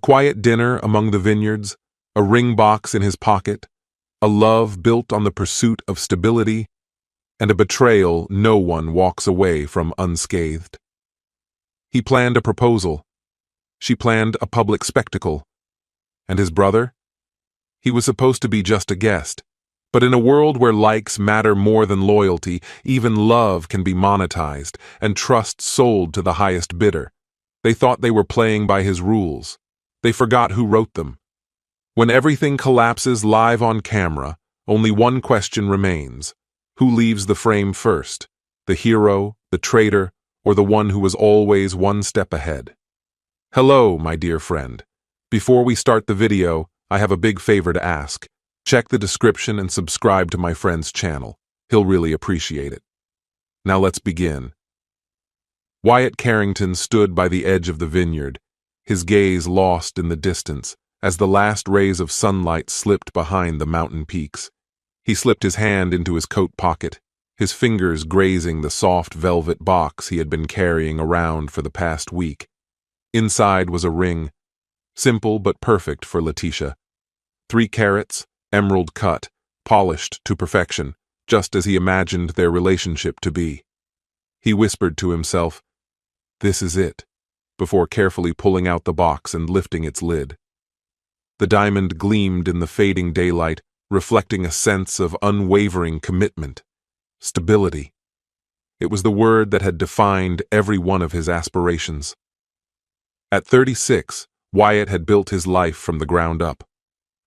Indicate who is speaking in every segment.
Speaker 1: quiet dinner among the vineyards, a ring box in his pocket, a love built on the pursuit of stability, and a betrayal no one walks away from unscathed. He planned a proposal. She planned a public spectacle. And his brother? He was supposed to be just a guest. But in a world where likes matter more than loyalty, even love can be monetized and trust sold to the highest bidder. They thought they were playing by his rules. They forgot who wrote them. When everything collapses live on camera, only one question remains. Who leaves the frame first? The hero, the traitor, or the one who was always one step ahead? Hello, my dear friend. Before we start the video, I have a big favor to ask. Check the description and subscribe to my friend's channel. He'll really appreciate it. Now let's begin. Wyatt Carrington stood by the edge of the vineyard, his gaze lost in the distance as the last rays of sunlight slipped behind the mountain peaks. He slipped his hand into his coat pocket, his fingers grazing the soft velvet box he had been carrying around for the past week. Inside was a ring, simple but perfect for Letitia. 3 carats, emerald cut, polished to perfection, just as he imagined their relationship to be. He whispered to himself, "This is it," before carefully pulling out the box and lifting its lid. The diamond gleamed in the fading daylight, reflecting a sense of unwavering commitment, stability. It was the word that had defined every one of his aspirations. At 36, Wyatt had built his life from the ground up.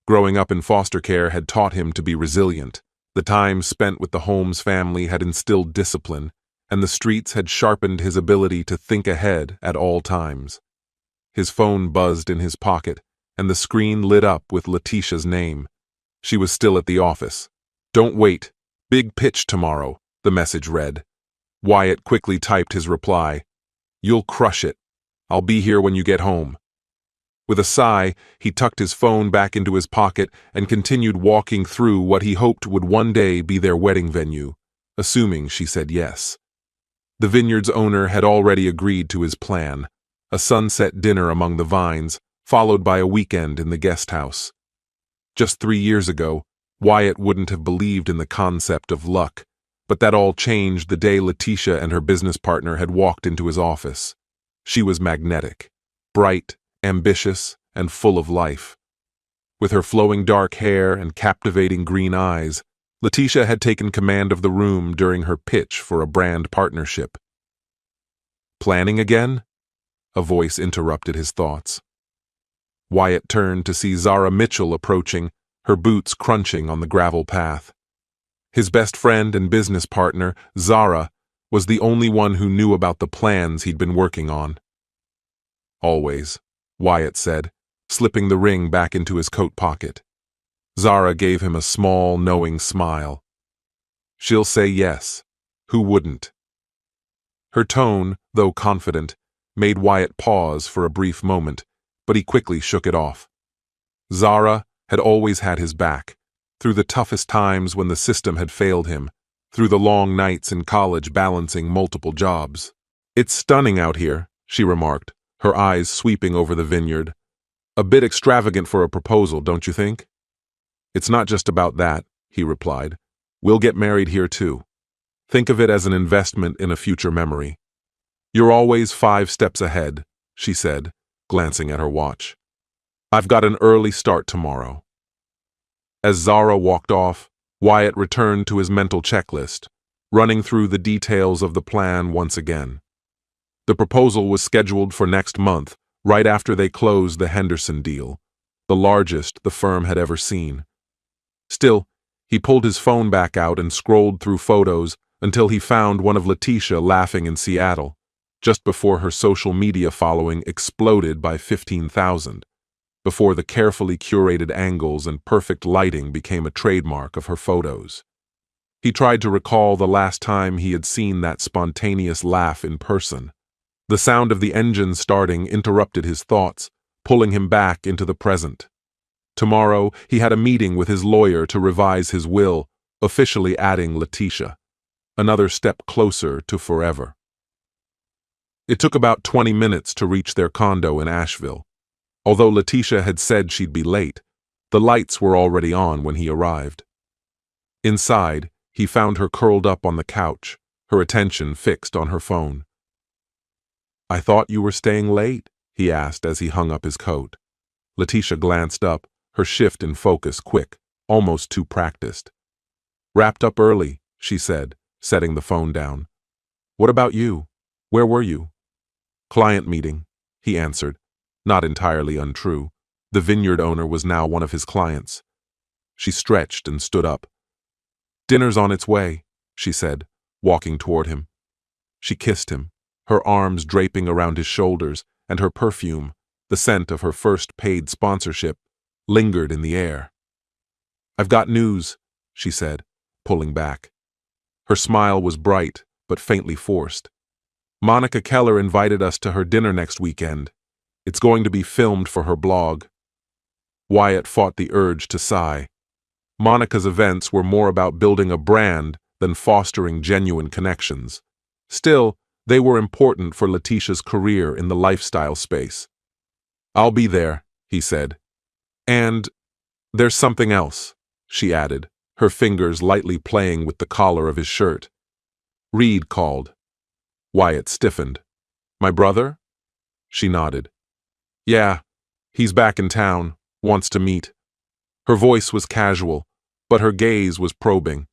Speaker 1: Growing up in foster care had taught him to be resilient. The time spent with the Holmes family had instilled discipline, and the streets had sharpened his ability to think ahead at all times. His phone buzzed in his pocket, and the screen lit up with Letitia's name. She was still at the office. "Don't wait. Big pitch tomorrow," the message read. Wyatt quickly typed his reply. "You'll crush it. I'll be here when you get home." With a sigh, he tucked his phone back into his pocket and continued walking through what he hoped would one day be their wedding venue, assuming she said yes. The vineyard's owner had already agreed to his plan, a sunset dinner among the vines, followed by a weekend in the guest house. Just 3 years ago, Wyatt wouldn't have believed in the concept of luck, but that all changed the day Letitia and her business partner had walked into his office. She was magnetic, bright, ambitious, and full of life. With her flowing dark hair and captivating green eyes, Letitia had taken command of the room during her pitch for a brand partnership. "Planning again?" A voice interrupted his thoughts. Wyatt turned to see Zara Mitchell approaching, her boots crunching on the gravel path. His best friend and business partner, Zara, was the only one who knew about the plans he'd been working on. "Always," Wyatt said, slipping the ring back into his coat pocket. Zara gave him a small, knowing smile. "She'll say yes. Who wouldn't?" Her tone, though confident, made Wyatt pause for a brief moment, but he quickly shook it off. Zara had always had his back, through the toughest times when the system had failed him, through the long nights in college balancing multiple jobs. "It's stunning out here," she remarked, her eyes sweeping over the vineyard. "A bit extravagant for a proposal, don't you think?" "It's not just about that," he replied. "We'll get married here too. Think of it as an investment in a future memory." "You're always 5 steps ahead," she said, glancing at her watch. "I've got an early start tomorrow." As Zara walked off, Wyatt returned to his mental checklist, running through the details of the plan once again. The proposal was scheduled for next month, right after they closed the Henderson deal, the largest the firm had ever seen. Still, he pulled his phone back out and scrolled through photos until he found one of Letitia laughing in Seattle, just before her social media following exploded by 15,000, before the carefully curated angles and perfect lighting became a trademark of her photos. He tried to recall the last time he had seen that spontaneous laugh in person. The sound of the engine starting interrupted his thoughts, pulling him back into the present. Tomorrow, he had a meeting with his lawyer to revise his will, officially adding Letitia, another step closer to forever. It took about 20 minutes to reach their condo in Asheville. Although Letitia had said she'd be late, the lights were already on when he arrived. Inside, he found her curled up on the couch, her attention fixed on her phone. "I thought you were staying late," he asked as he hung up his coat. Letitia glanced up, her shift in focus quick, almost too practiced. "Wrapped up early," she said, setting the phone down. "What about you? Where were you?" "Client meeting," he answered, not entirely untrue. The vineyard owner was now one of his clients. She stretched and stood up. "Dinner's on its way," she said, walking toward him. She kissed him, her arms draping around his shoulders, and her perfume, the scent of her first paid sponsorship, lingered in the air. "I've got news," she said, pulling back. Her smile was bright, but faintly forced. "Monica Keller invited us to her dinner next weekend. It's going to be filmed for her blog." Wyatt fought the urge to sigh. Monica's events were more about building a brand than fostering genuine connections. Still, they were important for Letitia's career in the lifestyle space. "I'll be there," he said. "And there's something else," she added, her fingers lightly playing with the collar of his shirt. "Reed called." Wyatt stiffened. "My brother?" She nodded. "Yeah, he's back in town, wants to meet." Her voice was casual, but her gaze was probing.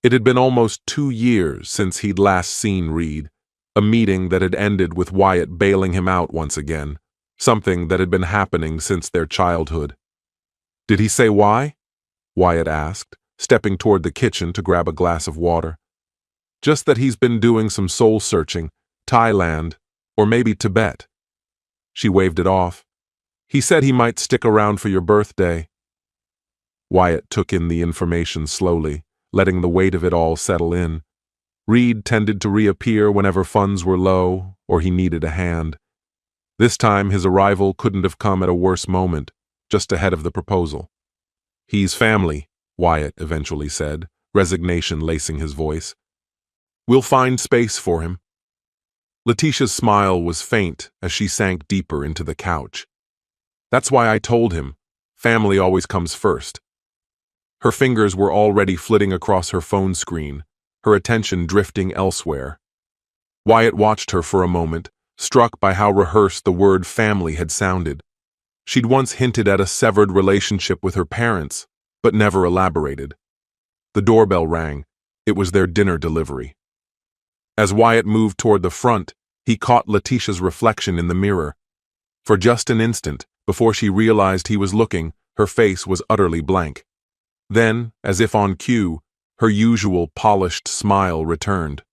Speaker 1: It had been almost 2 years since he'd last seen Reed, a meeting that had ended with Wyatt bailing him out once again, something that had been happening since their childhood. "Did he say why?" Wyatt asked, stepping toward the kitchen to grab a glass of water. "Just that he's been doing some soul-searching, Thailand, or maybe Tibet." She waved it off. "He said he might stick around for your birthday." Wyatt took in the information slowly, letting the weight of it all settle in. Reed tended to reappear whenever funds were low or he needed a hand. This time his arrival couldn't have come at a worse moment, just ahead of the proposal. "He's family," Wyatt eventually said, resignation lacing his voice. "We'll find space for him." Letitia's smile was faint as she sank deeper into the couch. "That's why I told him. Family always comes first." Her fingers were already flitting across her phone screen, her attention drifting elsewhere. Wyatt watched her for a moment, struck by how rehearsed the word family had sounded. She'd once hinted at a severed relationship with her parents, but never elaborated. The doorbell rang. It was their dinner delivery. As Wyatt moved toward the front, he caught Letitia's reflection in the mirror. For just an instant, before she realized he was looking, her face was utterly blank. Then, as if on cue, her usual polished smile returned.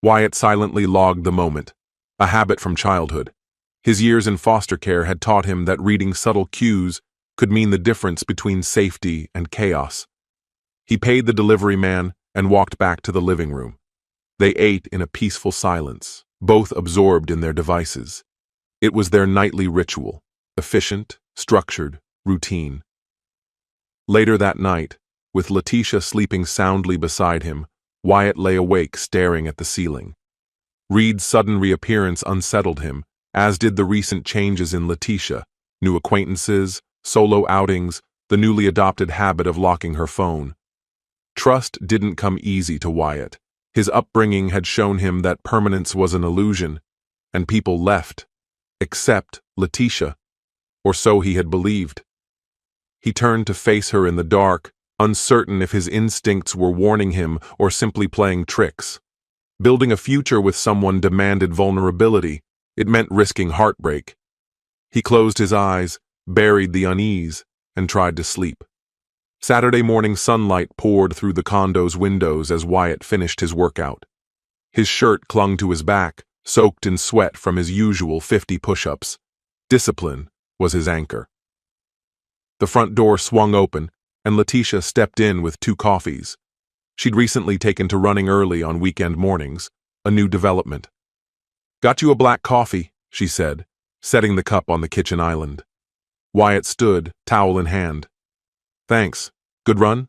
Speaker 1: Wyatt silently logged the moment, a habit from childhood. His years in foster care had taught him that reading subtle cues could mean the difference between safety and chaos. He paid the delivery man and walked back to the living room. They ate in a peaceful silence, both absorbed in their devices. It was their nightly ritual, efficient, structured, routine. Later that night, with Letitia sleeping soundly beside him, Wyatt lay awake staring at the ceiling. Reed's sudden reappearance unsettled him, as did the recent changes in Letitia, new acquaintances, solo outings, the newly adopted habit of locking her phone. Trust didn't come easy to Wyatt. His upbringing had shown him that permanence was an illusion, and people left, except Letitia, or so he had believed. He turned to face her in the dark, uncertain if his instincts were warning him or simply playing tricks. Building a future with someone demanded vulnerability. It meant risking heartbreak. He closed his eyes, buried the unease, and tried to sleep. Saturday morning sunlight poured through the condo's windows as Wyatt finished his workout. His shirt clung to his back, soaked in sweat from his usual 50 push-ups. Discipline was his anchor. The front door swung open, and Letitia stepped in with 2 coffees. She'd recently taken to running early on weekend mornings, a new development. "Got you a black coffee," she said, setting the cup on the kitchen island. Wyatt stood, towel in hand. "Thanks. Good run?"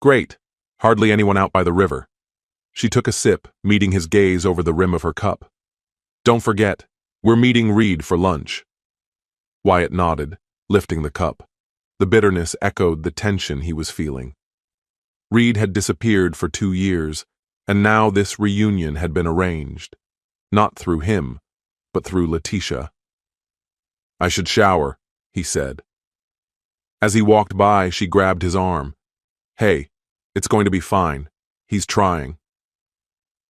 Speaker 1: "Great. Hardly anyone out by the river." She took a sip, meeting his gaze over the rim of her cup. "Don't forget, we're meeting Reed for lunch." Wyatt nodded, lifting the cup. The bitterness echoed the tension he was feeling. Reed had disappeared for 2 years, and now this reunion had been arranged. Not through him, but through Letitia. "I should shower," he said. As he walked by, she grabbed his arm. "Hey, it's going to be fine. He's trying."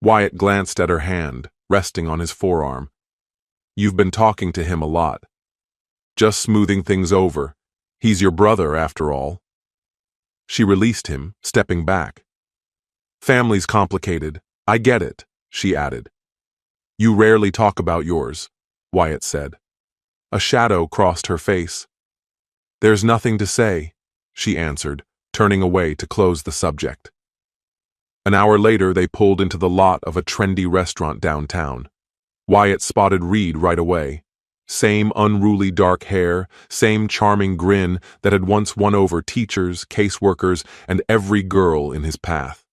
Speaker 1: Wyatt glanced at her hand, resting on his forearm. "You've been talking to him a lot. Just smoothing things over. He's your brother, after all." She released him, stepping back. "Family's complicated. I get it," she added. "You rarely talk about yours," Wyatt said. A shadow crossed her face. "There's nothing to say," she answered, turning away to close the subject. An hour later, they pulled into the lot of a trendy restaurant downtown. Wyatt spotted Reed right away. Same unruly dark hair, same charming grin that had once won over teachers, caseworkers, and every girl in his path.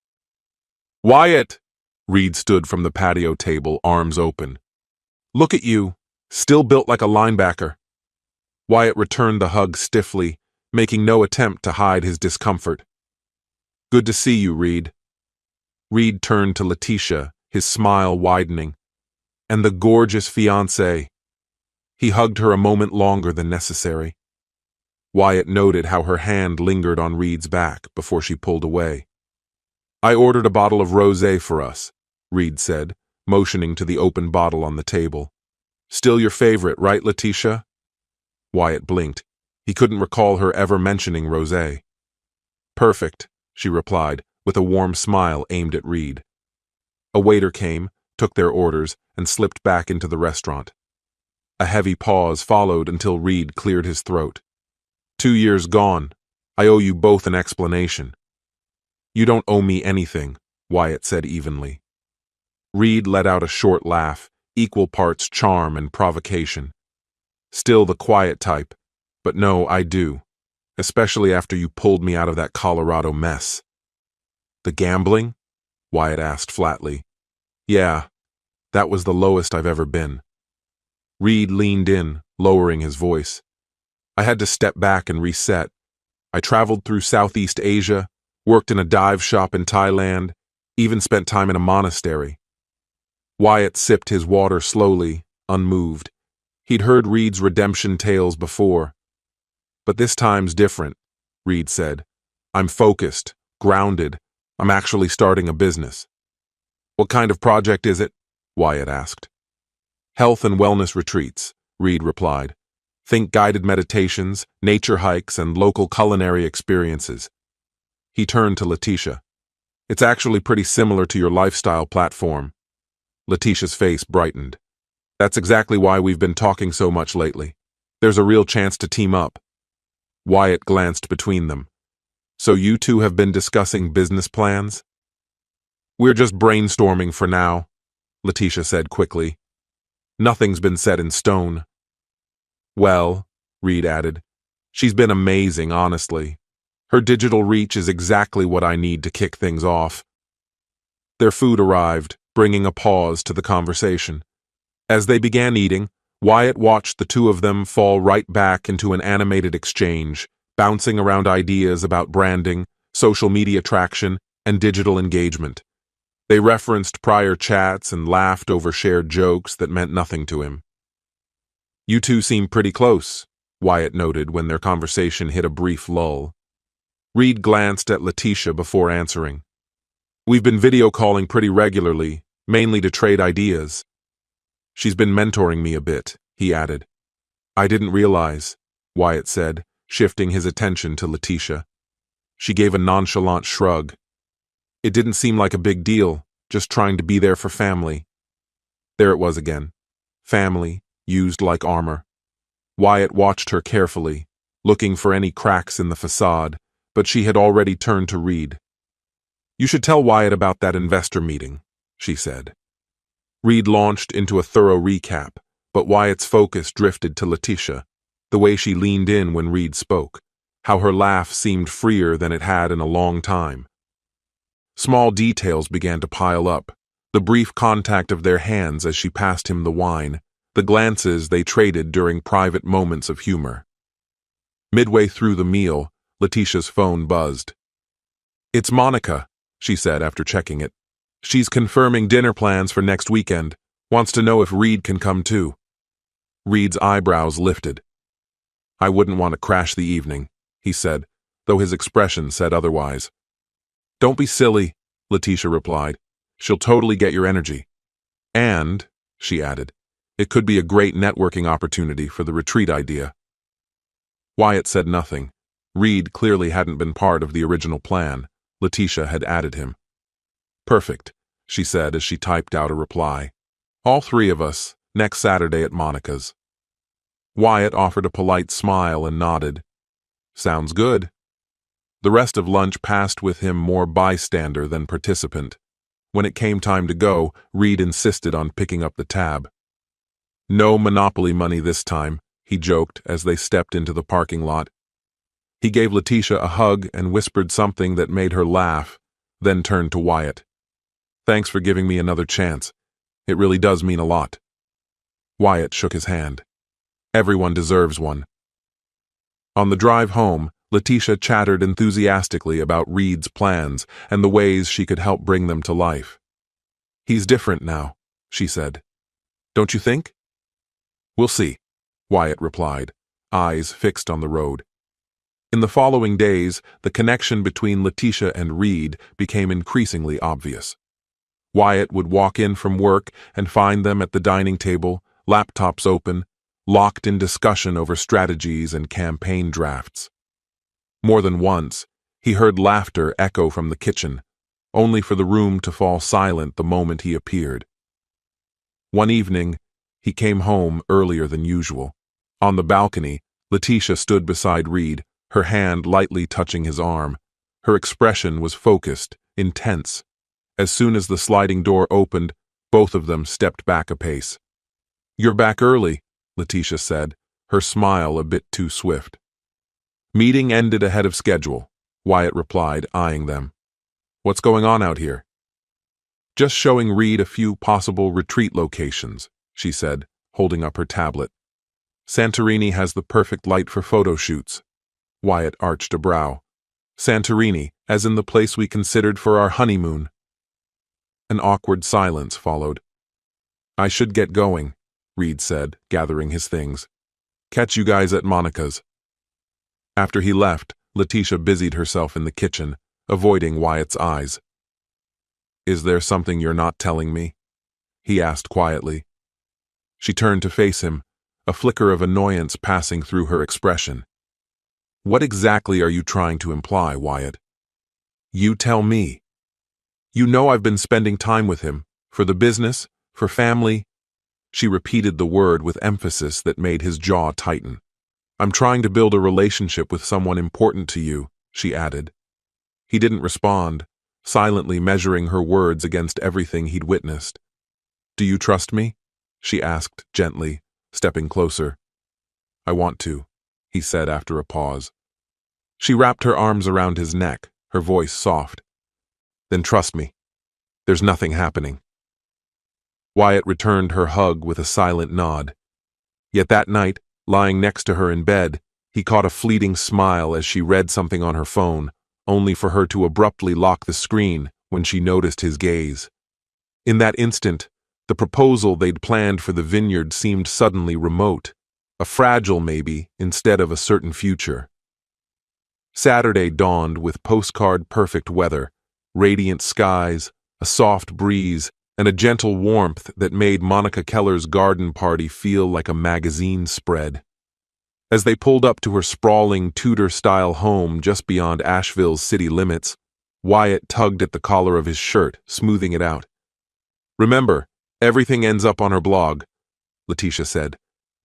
Speaker 1: "Wyatt!" Reed stood from the patio table, arms open. "Look at you, still built like a linebacker." Wyatt returned the hug stiffly, making no attempt to hide his discomfort. "Good to see you, Reed." Reed turned to Letitia, his smile widening. "And the gorgeous fiancée." He hugged her a moment longer than necessary. Wyatt noted how her hand lingered on Reed's back before she pulled away. "I ordered a bottle of rosé for us," Reed said, motioning to the open bottle on the table. "Still your favorite, right, Letitia?" Wyatt blinked. He couldn't recall her ever mentioning rosé. "Perfect," she replied, with a warm smile aimed at Reed. A waiter came, took their orders, and slipped back into the restaurant. A heavy pause followed until Reed cleared his throat. 2 years gone. I owe you both an explanation." "You don't owe me anything," Wyatt said evenly. Reed let out a short laugh, equal parts charm and provocation. "Still the quiet type, but no, I do, especially after you pulled me out of that Colorado mess." "The gambling?" Wyatt asked flatly. "Yeah, that was the lowest I've ever been." Reed leaned in, lowering his voice. "I had to step back and reset. I traveled through Southeast Asia, worked in a dive shop in Thailand, even spent time in a monastery." Wyatt sipped his water slowly, unmoved. He'd heard Reed's redemption tales before. "But this time's different," Reed said. "I'm focused, grounded. I'm actually starting a business." "What kind of project is it?" Wyatt asked. "Health and wellness retreats," Reed replied. "Think guided meditations, nature hikes, and local culinary experiences." He turned to Letitia. "It's actually pretty similar to your lifestyle platform." Letitia's face brightened. "That's exactly why we've been talking so much lately. There's a real chance to team up." Wyatt glanced between them. "So you two have been discussing business plans?" "We're just brainstorming for now," Letitia said quickly. "Nothing's been set in stone." "Well," Reed added, "she's been amazing, honestly. Her digital reach is exactly what I need to kick things off." Their food arrived, bringing a pause to the conversation. As they began eating, Wyatt watched the two of them fall right back into an animated exchange, bouncing around ideas about branding, social media traction, and digital engagement. They referenced prior chats and laughed over shared jokes that meant nothing to him. "You two seem pretty close," Wyatt noted when their conversation hit a brief lull. Reed glanced at Letitia before answering. "We've been video calling pretty regularly, mainly to trade ideas." "She's been mentoring me a bit," he added. "I didn't realize," Wyatt said, shifting his attention to Letitia. She gave a nonchalant shrug. "It didn't seem like a big deal, just trying to be there for family." There it was again. Family, used like armor. Wyatt watched her carefully, looking for any cracks in the facade, but she had already turned to Reed. "You should tell Wyatt about that investor meeting," she said. Reed launched into a thorough recap, but Wyatt's focus drifted to Letitia, the way she leaned in when Reed spoke, how her laugh seemed freer than it had in a long time. Small details began to pile up, the brief contact of their hands as she passed him the wine, the glances they traded during private moments of humor. Midway through the meal, Letitia's phone buzzed. "It's Monica," she said after checking it. "She's confirming dinner plans for next weekend. Wants to know if Reed can come too." Reed's eyebrows lifted. "I wouldn't want to crash the evening," he said, though his expression said otherwise. "Don't be silly," Letitia replied. "She'll totally get your energy. And," she added, "it could be a great networking opportunity for the retreat idea." Wyatt said nothing. Reed clearly hadn't been part of the original plan. Letitia had added him. "Perfect," she said as she typed out a reply. "All three of us, next Saturday at Monica's." Wyatt offered a polite smile and nodded. "Sounds good." The rest of lunch passed with him more bystander than participant. When it came time to go, Reed insisted on picking up the tab. "No Monopoly money this time," he joked as they stepped into the parking lot. He gave Letitia a hug and whispered something that made her laugh, then turned to Wyatt. "Thanks for giving me another chance. It really does mean a lot." Wyatt shook his hand. "Everyone deserves one." On the drive home, Letitia chattered enthusiastically about Reed's plans and the ways she could help bring them to life. "He's different now," she said. "Don't you think?" "We'll see," Wyatt replied, eyes fixed on the road. In the following days, the connection between Letitia and Reed became increasingly obvious. Wyatt would walk in from work and find them at the dining table, laptops open, locked in discussion over strategies and campaign drafts. More than once, he heard laughter echo from the kitchen, only for the room to fall silent the moment he appeared. One evening, he came home earlier than usual. On the balcony, Letitia stood beside Reed, her hand lightly touching his arm. Her expression was focused, intense. As soon as the sliding door opened, both of them stepped back a pace. "You're back early," Letitia said, her smile a bit too swift. "Meeting ended ahead of schedule," Wyatt replied, eyeing them. "What's going on out here?" "Just showing Reed a few possible retreat locations," she said, holding up her tablet. "Santorini has the perfect light for photo shoots." Wyatt arched a brow. "Santorini, as in the place we considered for our honeymoon." An awkward silence followed. "I should get going," Reed said, gathering his things. "Catch you guys at Monica's." After he left, Letitia busied herself in the kitchen, avoiding Wyatt's eyes. "Is there something you're not telling me?" he asked quietly. She turned to face him, a flicker of annoyance passing through her expression. "What exactly are you trying to imply, Wyatt?" "You tell me." "You know I've been spending time with him, for the business, for family." She repeated the word with emphasis that made his jaw tighten. "I'm trying to build a relationship with someone important to you," she added. He didn't respond, silently measuring her words against everything he'd witnessed. "Do you trust me?" she asked gently, stepping closer. "I want to," he said after a pause. She wrapped her arms around his neck, her voice soft. "Then trust me. There's nothing happening." Wyatt returned her hug with a silent nod. Yet that night, lying next to her in bed, he caught a fleeting smile as she read something on her phone, only for her to abruptly lock the screen when she noticed his gaze. In that instant, the proposal they'd planned for the vineyard seemed suddenly remote, a fragile maybe instead of a certain future. Saturday dawned with postcard-perfect weather, radiant skies, a soft breeze, and a gentle warmth that made Monica Keller's garden party feel like a magazine spread. As they pulled up to her sprawling Tudor-style home just beyond Asheville's city limits, Wyatt tugged at the collar of his shirt, smoothing it out. "Remember, everything ends up on her blog," Letitia said,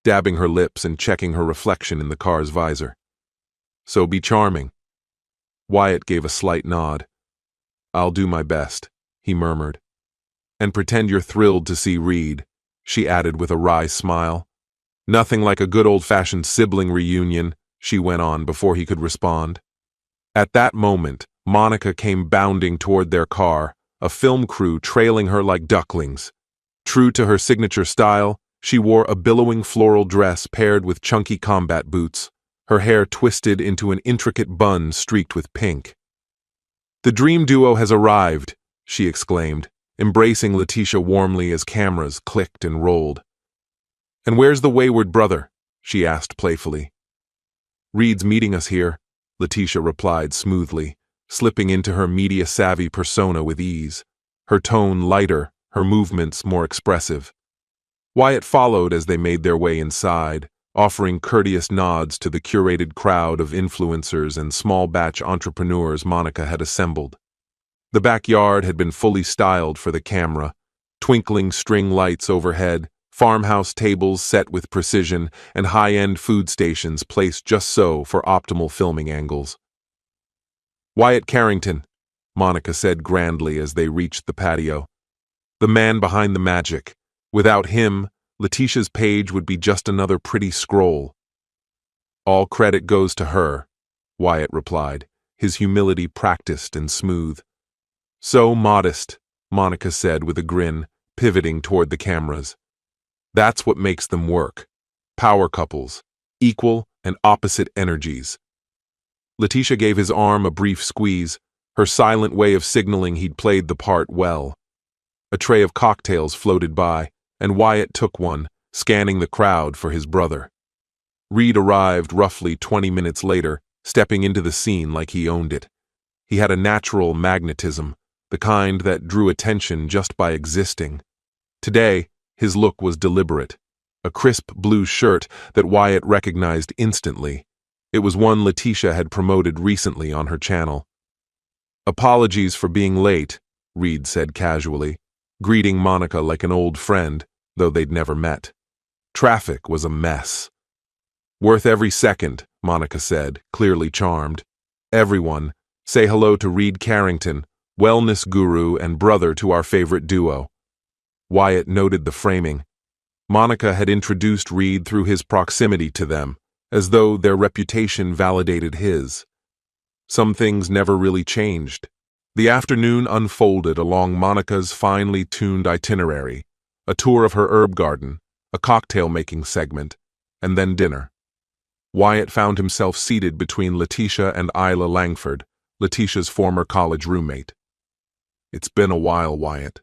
Speaker 1: dabbing her lips and checking her reflection in the car's visor. "So be charming." Wyatt gave a slight nod. "I'll do my best," he murmured. "And pretend you're thrilled to see Reed," she added with a wry smile. "Nothing like a good old-fashioned sibling reunion," she went on before he could respond. At that moment, Monica came bounding toward their car, a film crew trailing her like ducklings. True to her signature style, She wore a billowing floral dress paired with chunky combat boots, her hair twisted into an intricate bun streaked with pink. "The dream duo has arrived," she exclaimed, embracing Letitia warmly as cameras clicked and rolled. "And where's the wayward brother?" she asked playfully. "Reed's meeting us here," Letitia replied smoothly, slipping into her media-savvy persona with ease, her tone lighter, her movements more expressive. Wyatt followed as they made their way inside, offering courteous nods to the curated crowd of influencers and small-batch entrepreneurs Monica had assembled. The backyard had been fully styled for the camera, twinkling string lights overhead, farmhouse tables set with precision, and high-end food stations placed just so for optimal filming angles. "Wyatt Carrington," Monica said grandly as they reached the patio. "The man behind the magic. Without him, Letitia's page would be just another pretty scroll." "All credit goes to her," Wyatt replied, his humility practiced and smooth. "So modest," Monica said with a grin, pivoting toward the cameras. "That's what makes them work. Power couples, equal and opposite energies." Letitia gave his arm a brief squeeze, her silent way of signaling he'd played the part well. A tray of cocktails floated by, and Wyatt took one, scanning the crowd for his brother. Reed arrived roughly 20 minutes later, stepping into the scene like he owned it. He had a natural magnetism, the kind that drew attention just by existing. Today, his look was deliberate, a crisp blue shirt that Wyatt recognized instantly. It was one Letitia had promoted recently on her channel. "Apologies for being late," Reed said casually, greeting Monica like an old friend, though they'd never met. "Traffic was a mess." "Worth every second," Monica said, clearly charmed. "Everyone, say hello to Reed Carrington, wellness guru and brother to our favorite duo." Wyatt noted the framing. Monica had introduced Reed through his proximity to them, as though their reputation validated his. Some things never really changed. The afternoon unfolded along Monica's finely tuned itinerary, a tour of her herb garden, a cocktail-making segment, and then dinner. Wyatt found himself seated between Letitia and Isla Langford, Letitia's former college roommate. "It's been a while, Wyatt,"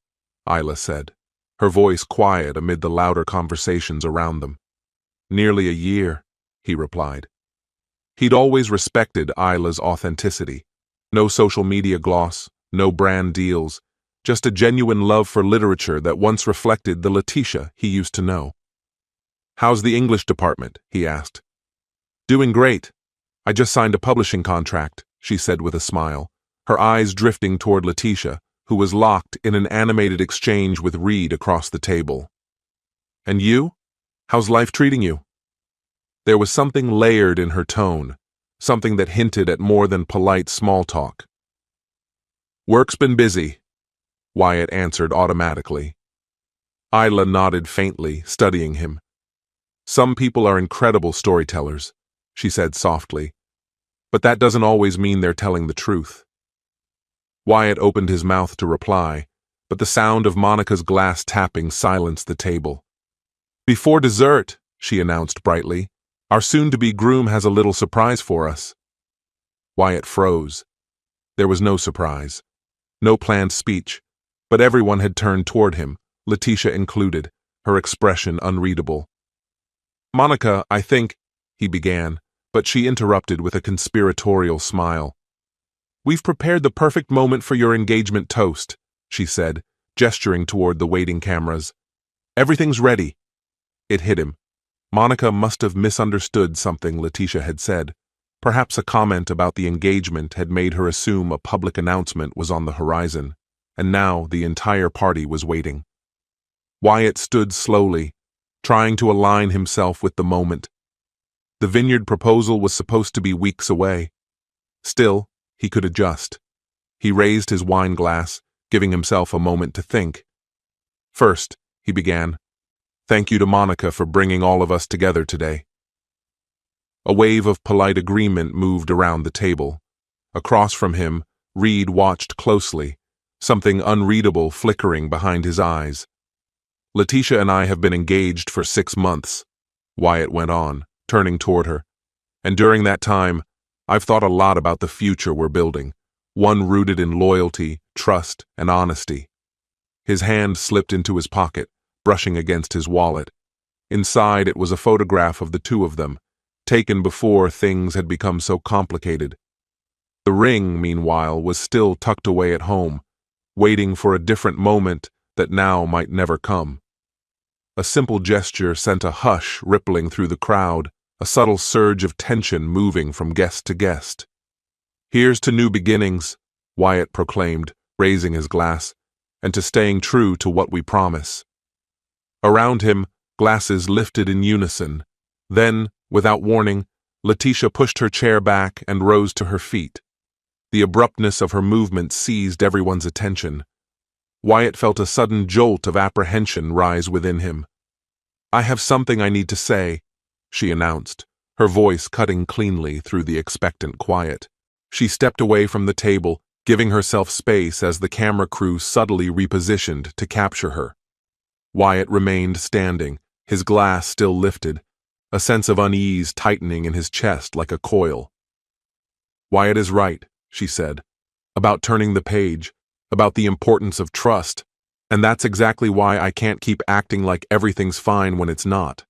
Speaker 1: Isla said, her voice quiet amid the louder conversations around them. "Nearly a year," he replied. He'd always respected Isla's authenticity. No social media gloss, no brand deals, just a genuine love for literature that once reflected the Letitia he used to know. "How's the English department?" he asked. "Doing great. I just signed a publishing contract," she said with a smile, her eyes drifting toward Letitia, who was locked in an animated exchange with Reed across the table. "And you? How's life treating you?" There was something layered in her tone, something that hinted at more than polite small talk. "Work's been busy," Wyatt answered automatically. Isla nodded faintly, studying him. "Some people are incredible storytellers," she said softly, "but that doesn't always mean they're telling the truth." Wyatt opened his mouth to reply, but the sound of Monica's glass tapping silenced the table. "Before dessert," she announced brightly, "our soon-to-be groom has a little surprise for us." Wyatt froze. There was no surprise, no planned speech, but everyone had turned toward him, Letitia included, her expression unreadable. "Monica, I think," he began, but she interrupted with a conspiratorial smile. "We've prepared the perfect moment for your engagement toast," she said, gesturing toward the waiting cameras. "Everything's ready." It hit him. Monica must have misunderstood something Letitia had said. Perhaps a comment about the engagement had made her assume a public announcement was on the horizon, and now the entire party was waiting. Wyatt stood slowly, trying to align himself with the moment. The vineyard proposal was supposed to be weeks away. Still, he could adjust. He raised his wine glass, giving himself a moment to think. "First," he began, "thank you to Monica for bringing all of us together today." A wave of polite agreement moved around the table. Across from him, Reed watched closely, something unreadable flickering behind his eyes. Letitia and I have been engaged for 6 months, Wyatt went on, turning toward her. And during that time, I've thought a lot about the future we're building, one rooted in loyalty, trust, and honesty. His hand slipped into his pocket, brushing against his wallet. Inside it was a photograph of the two of them, taken before things had become so complicated. The ring, meanwhile, was still tucked away at home, waiting for a different moment that now might never come. A simple gesture sent a hush rippling through the crowd, a subtle surge of tension moving from guest to guest. "Here's to new beginnings," Wyatt proclaimed, raising his glass, "and to staying true to what we promise." Around him, glasses lifted in unison. Then, without warning, Letitia pushed her chair back and rose to her feet. The abruptness of her movement seized everyone's attention. Wyatt felt a sudden jolt of apprehension rise within him. "I have something I need to say," she announced, her voice cutting cleanly through the expectant quiet. She stepped away from the table, giving herself space as the camera crew subtly repositioned to capture her. Wyatt remained standing, his glass still lifted, a sense of unease tightening in his chest like a coil. "Wyatt is right," she said, "about turning the page, about the importance of trust, and that's exactly why I can't keep acting like everything's fine when it's not."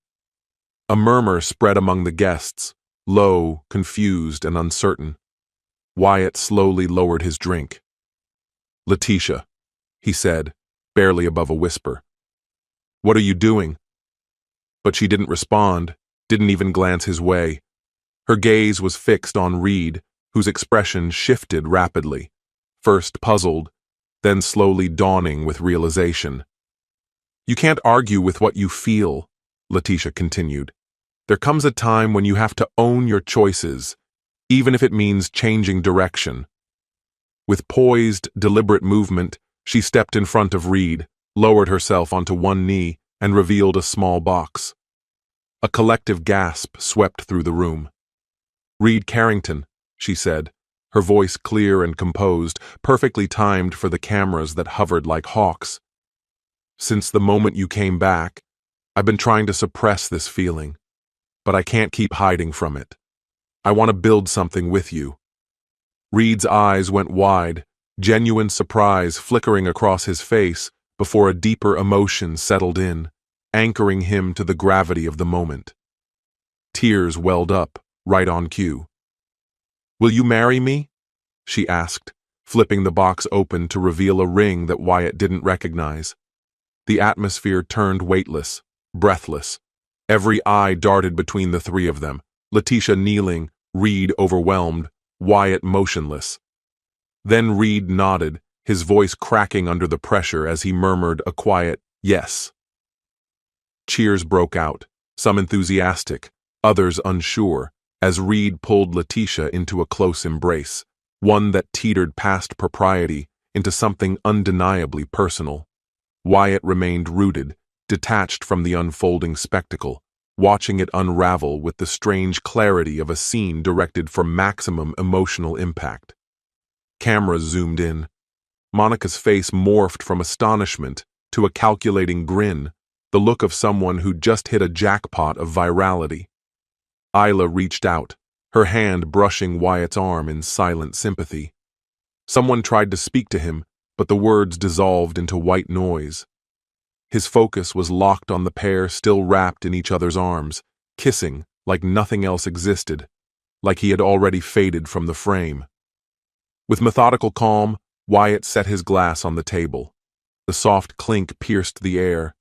Speaker 1: A murmur spread among the guests, low, confused, and uncertain. Wyatt slowly lowered his drink. "Letitia," he said, barely above a whisper. "What are you doing?" But she didn't respond, didn't even glance his way. Her gaze was fixed on Reed, whose expression shifted rapidly, first puzzled, then slowly dawning with realization. "You can't argue with what you feel," Letitia continued. "There comes a time when you have to own your choices, even if it means changing direction." With poised, deliberate movement, she stepped in front of Reed, lowered herself onto one knee, and revealed a small box. A collective gasp swept through the room. "Reed Carrington," she said, her voice clear and composed, perfectly timed for the cameras that hovered like hawks. "Since the moment you came back, I've been trying to suppress this feeling, but I can't keep hiding from it. I want to build something with you." Reed's eyes went wide, genuine surprise flickering across his face before a deeper emotion settled in, anchoring him to the gravity of the moment. Tears welled up, right on cue. "Will you marry me?" she asked, flipping the box open to reveal a ring that Wyatt didn't recognize. The atmosphere turned weightless, breathless. Every eye darted between the three of them, Letitia kneeling, Reed overwhelmed, Wyatt motionless. Then Reed nodded, his voice cracking under the pressure as he murmured a quiet, "Yes." Cheers broke out, some enthusiastic, others unsure, as Reed pulled Letitia into a close embrace, one that teetered past propriety into something undeniably personal. Wyatt remained rooted, detached from the unfolding spectacle, watching it unravel with the strange clarity of a scene directed for maximum emotional impact. Cameras zoomed in. Monica's face morphed from astonishment to a calculating grin, the look of someone who'd just hit a jackpot of virality. Isla reached out, her hand brushing Wyatt's arm in silent sympathy. Someone tried to speak to him, but the words dissolved into white noise. His focus was locked on the pair still wrapped in each other's arms, kissing like nothing else existed, like he had already faded from the frame. With methodical calm, Wyatt set his glass on the table. The soft clink pierced the air.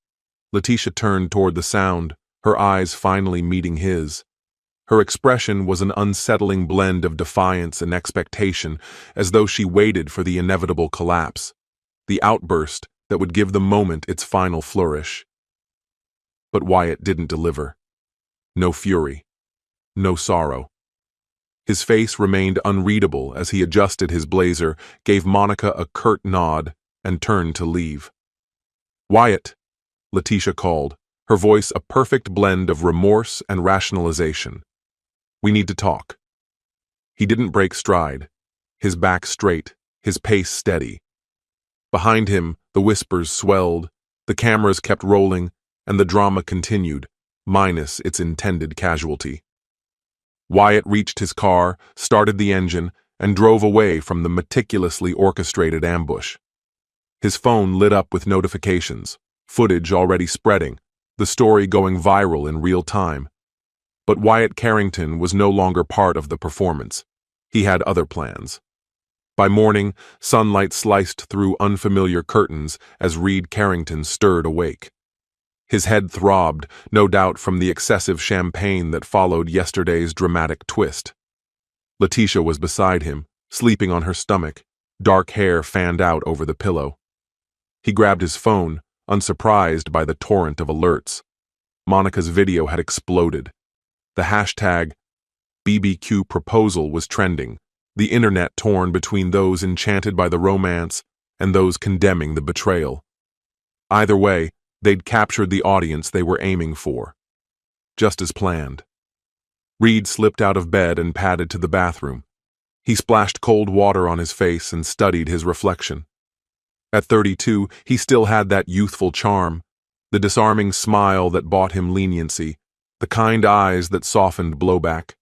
Speaker 1: Letitia turned toward the sound, her eyes finally meeting his. Her expression was an unsettling blend of defiance and expectation, as though she waited for the inevitable collapse, the outburst that would give the moment its final flourish. But Wyatt didn't deliver. No fury. No sorrow. His face remained unreadable as he adjusted his blazer, gave Monica a curt nod, and turned to leave. "Wyatt," Letitia called, her voice a perfect blend of remorse and rationalization. "We need to talk." He didn't break stride, his back straight, his pace steady. Behind him, the whispers swelled, The cameras kept rolling, and the drama continued, minus its intended casualty. Wyatt reached his car, started the engine, and drove away from the meticulously orchestrated ambush. His phone lit up with notifications, footage already spreading, the story going viral in real time. But Wyatt Carrington was no longer part of the performance. He had other plans. By morning, sunlight sliced through unfamiliar curtains as Reed Carrington stirred awake. His head throbbed, no doubt from the excessive champagne that followed yesterday's dramatic twist. Letitia was beside him, sleeping on her stomach, dark hair fanned out over the pillow. He grabbed his phone, unsurprised by the torrent of alerts. Monica's video had exploded. The hashtag BBQ proposal was trending, the internet torn between those enchanted by the romance and those condemning the betrayal. Either way, they'd captured the audience they were aiming for. Just as planned. Reed slipped out of bed and padded to the bathroom. He splashed cold water on his face and studied his reflection. At 32, he still had that youthful charm, the disarming smile that bought him leniency, the kind eyes that softened blowback.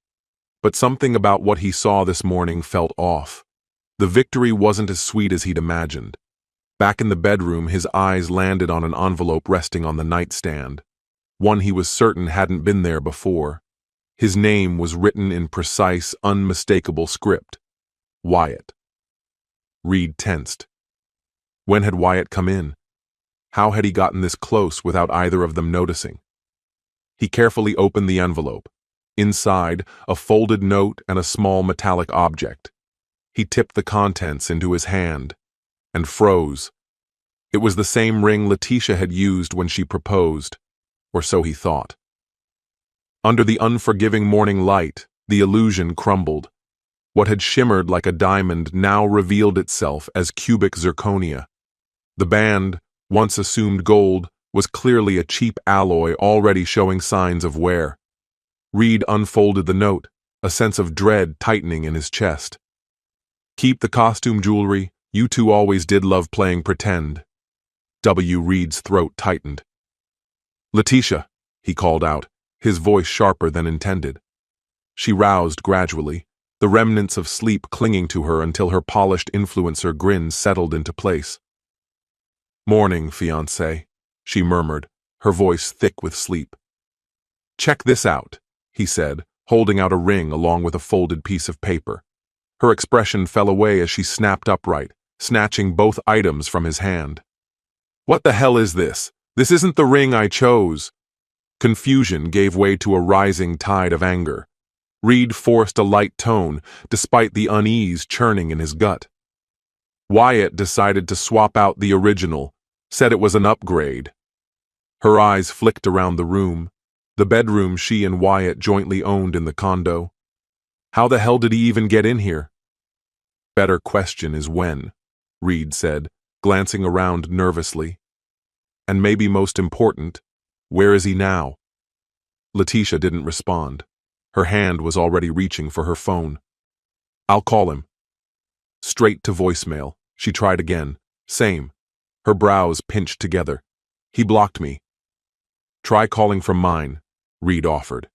Speaker 1: But something about what he saw this morning felt off. The victory wasn't as sweet as he'd imagined. Back in the bedroom, his eyes landed on an envelope resting on the nightstand, one he was certain hadn't been there before. His name was written in precise, unmistakable script. Wyatt. Reed tensed. When had Wyatt come in? How had he gotten this close without either of them noticing? He carefully opened the envelope. Inside, a folded note and a small metallic object. He tipped the contents into his hand and froze. It was the same ring Letitia had used when she proposed, or so he thought. Under the unforgiving morning light, the illusion crumbled. What had shimmered like a diamond now revealed itself as cubic zirconia. The band, once assumed gold, was clearly a cheap alloy already showing signs of wear. Reed unfolded the note, a sense of dread tightening in his chest. Keep the costume jewelry, you two always did love playing pretend. W. Reed's throat tightened. Letitia, he called out, his voice sharper than intended. She roused gradually, the remnants of sleep clinging to her until her polished influencer grin settled into place. Morning, fiancée, she murmured, her voice thick with sleep. Check this out, he said, holding out a ring along with a folded piece of paper. Her expression fell away as she snapped upright, snatching both items from his hand. What the hell is this? This isn't the ring I chose. Confusion gave way to a rising tide of anger. Reed forced a light tone, despite the unease churning in his gut. Wyatt decided to swap out the original, said it was an upgrade. Her eyes flicked around the room, the bedroom she and Wyatt jointly owned in the condo. How the hell did he even get in here? Better question is when, Reed said, glancing around nervously. And maybe most important, where is he now? Letitia didn't respond. Her hand was already reaching for her phone. I'll call him. Straight to voicemail. She tried again. Same. Her brows pinched together. He blocked me. Try calling from mine, Reed offered.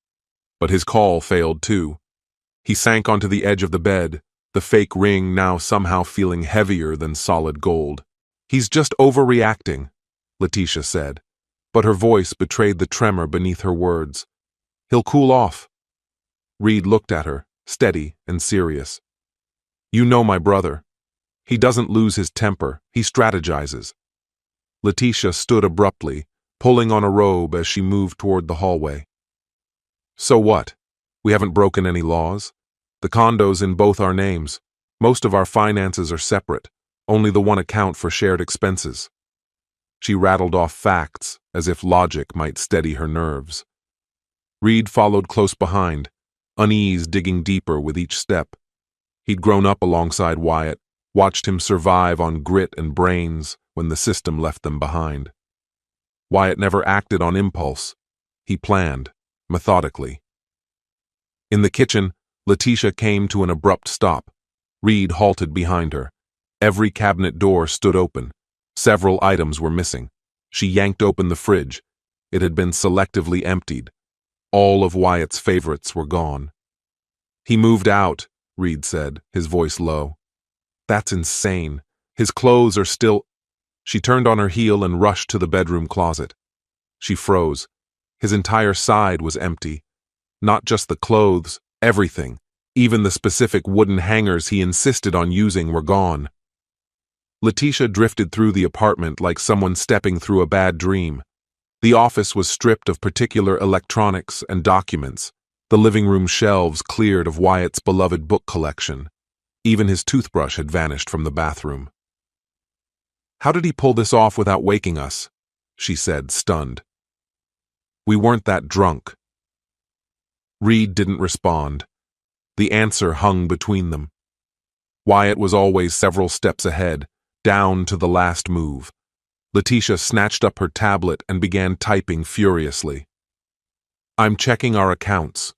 Speaker 1: But his call failed too. He sank onto the edge of the bed, the fake ring now somehow feeling heavier than solid gold. He's just overreacting, Letitia said, but her voice betrayed the tremor beneath her words. He'll cool off. Reed looked at her, steady and serious. You know my brother. He doesn't lose his temper, he strategizes. Letitia stood abruptly, pulling on a robe as she moved toward the hallway. So what? We haven't broken any laws. The condo's in both our names. Most of our finances are separate, only the one account for shared expenses. She rattled off facts, as if logic might steady her nerves. Reed followed close behind, unease digging deeper with each step. He'd grown up alongside Wyatt, watched him survive on grit and brains when the system left them behind. Wyatt never acted on impulse. He planned, methodically. In the kitchen, Letitia came to an abrupt stop. Reed halted behind her. Every cabinet door stood open. Several items were missing. She yanked open the fridge. It had been selectively emptied. All of Wyatt's favorites were gone. "He moved out," Reed said, his voice low. "That's insane. His clothes are still—" She turned on her heel and rushed to the bedroom closet. She froze. His entire side was empty. Not just the clothes, everything. Even the specific wooden hangers he insisted on using were gone. Letitia drifted through the apartment like someone stepping through a bad dream. The office was stripped of particular electronics and documents, the living room shelves cleared of Wyatt's beloved book collection. Even his toothbrush had vanished from the bathroom. "How did he pull this off without waking us?" she said, stunned. "We weren't that drunk." Reed didn't respond. The answer hung between them. Wyatt was always several steps ahead, down to the last move. Letitia snatched up her tablet and began typing furiously. "I'm checking our accounts."